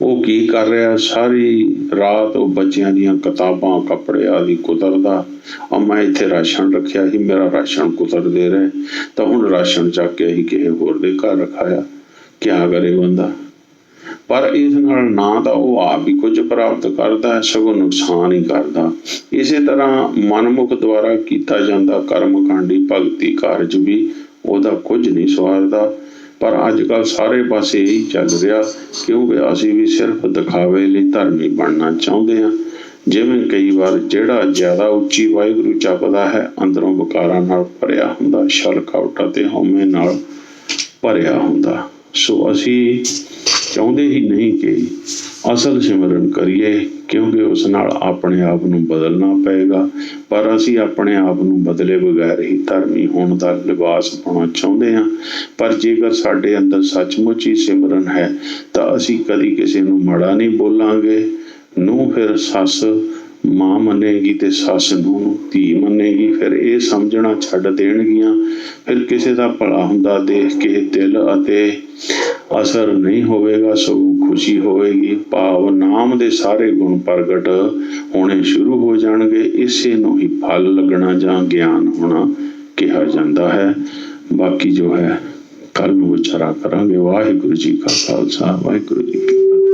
ਉਹ ਕੀ ਕਰ ਰਿਹਾ? ਸਾਰੀ ਰਾਤ ਉਹ ਬੱਚਿਆਂ ਦੀਆਂ ਕਿਤਾਬਾਂ ਕੱਪੜੇ ਆਦਿ ਕੁਤਰਦਾ। ਮੈਂ ਇੱਥੇ ਰਾਸ਼ਨ ਰੱਖਿਆ ਸੀ, ਮੇਰਾ ਰਾਸ਼ਨ ਕੁਤਰ ਦੇ ਰਹੇ, ਤਾਂ ਹੁਣ ਰਾਸ਼ਨ ਚੱਕ ਕੇ ਅਸੀਂ ਕਿਸੇ ਹੋਰ ਦੇ ਘਰ ਰਖਾਇਆ। ਕਿਆ ਕਰੇ ਬੰਦਾ? ਪਰ ਇਸ ਨਾਲ ਨਾ ਤਾਂ ਉਹ ਆਪ ਹੀ ਕੁਝ ਪ੍ਰਾਪਤ ਕਰਦਾ ਹੈ, ਸਗੋਂ ਨੁਕਸਾਨ ਹੀ ਕਰਦਾ। ਇਸੇ ਤਰ੍ਹਾਂ ਮਨਮੁਖ ਦੁਆਰਾ ਕੀਤਾ ਜਾਂਦਾ ਕਰਮਕਾਂਡੀ ਭਗਤੀ ਕਾਰਜ ਵੀ ਉਹਦਾ ਕੁਝ ਨਹੀਂ ਸਵਾਰਦਾ। ਪਰ ਅੱਜ ਕੱਲ੍ਹ ਸਾਰੇ ਪਾਸੇ ਇਹੀ ਚੱਲ ਰਿਹਾ, ਕਿਉਂਕਿ ਅਸੀਂ ਵੀ ਸਿਰਫ ਦਿਖਾਵੇ ਲਈ ਧਰਮੀ ਬਣਨਾ ਚਾਹੁੰਦੇ ਹਾਂ। ਜਿਵੇਂ ਕਈ ਵਾਰ ਜਿਹੜਾ ਜ਼ਿਆਦਾ ਉੱਚੀ ਵਾਹਿਗੁਰੂ ਜਪਦਾ ਹੈ ਅੰਦਰੋਂ ਵਿਕਾਰਾਂ ਨਾਲ ਭਰਿਆ ਹੁੰਦਾ, ਛਲ ਕਪਟ ਅਤੇ ਹਉਮੈ ਨਾਲ ਭਰਿਆ ਹੁੰਦਾ। ਸੋ ਅਸੀਂ ਚਾਹੁੰਦੇ ਹੀ ਨਹੀਂ ਕਿ ਅਸਲ ਸਿਮਰਨ ਕਰੀਏ, ਕਿਉਂਕਿ ਉਸ ਨਾਲ ਆਪਣੇ ਆਪ ਨੂੰ ਬਦਲਣਾ ਪਏਗਾ। ਪਰ ਅਸੀਂ ਆਪਣੇ ਆਪ ਨੂੰ ਬਦਲੇ ਬਗੈਰ ਹੀ ਧਰਮੀ ਹੋਣ ਦਾ ਲਿਬਾਸ ਪਾਉਣਾ ਚਾਹੁੰਦੇ ਹਾਂ। ਪਰ ਜੇਕਰ ਸਾਡੇ ਅੰਦਰ ਸੱਚਮੁੱਚ ਹੀ ਸਿਮਰਨ ਹੈ ਤਾਂ ਅਸੀਂ ਕਦੀ ਕਿਸੇ ਨੂੰ ਮਾੜਾ ਨਹੀਂ ਬੋਲਾਂਗੇ। ਨੂੰ ਫਿਰ ਸੱਸ ਮਾਂ ਮੰਨੇਗੀ ਤੇ ਸੱਸ ਨੂੰ ਧੀ ਮੰਨੇਗੀ। ਫਿਰ ਇਹ ਸਮਝਣਾ ਛੱਡ ਦੇਣਗੀਆਂ। ਫਿਰ ਕਿਸੇ ਦਾ ਭਲਾ ਹੁੰਦਾ ਦੇਖ ਕੇ ਦਿਲ ਅਤੇ ਅਸਰ ਨਹੀਂ ਹੋਵੇਗਾ, ਸਗੋਂ ਖੁਸ਼ੀ ਹੋਵੇਗੀ। ਭਾਵ ਨਾਮ ਦੇ ਸਾਰੇ ਗੁਣ ਪ੍ਰਗਟ ਹੋਣੇ ਸ਼ੁਰੂ ਹੋ ਜਾਣਗੇ। ਇਸੇ ਨੂੰ ਹੀ ਫਲ ਲੱਗਣਾ ਜਾਂ ਗਿਆਨ ਹੋਣਾ ਕਿਹਾ ਜਾਂਦਾ ਹੈ। ਬਾਕੀ ਜੋ ਹੈ ਕੱਲ ਨੂੰ ਵਿਚਾਰਾ ਕਰਾਂਗੇ। ਵਾਹਿਗੁਰੂ ਜੀ ਕਾ ਖਾਲਸਾ, ਵਾਹਿਗੁਰੂ ਜੀ ਕੀ ਫਤਿਹ।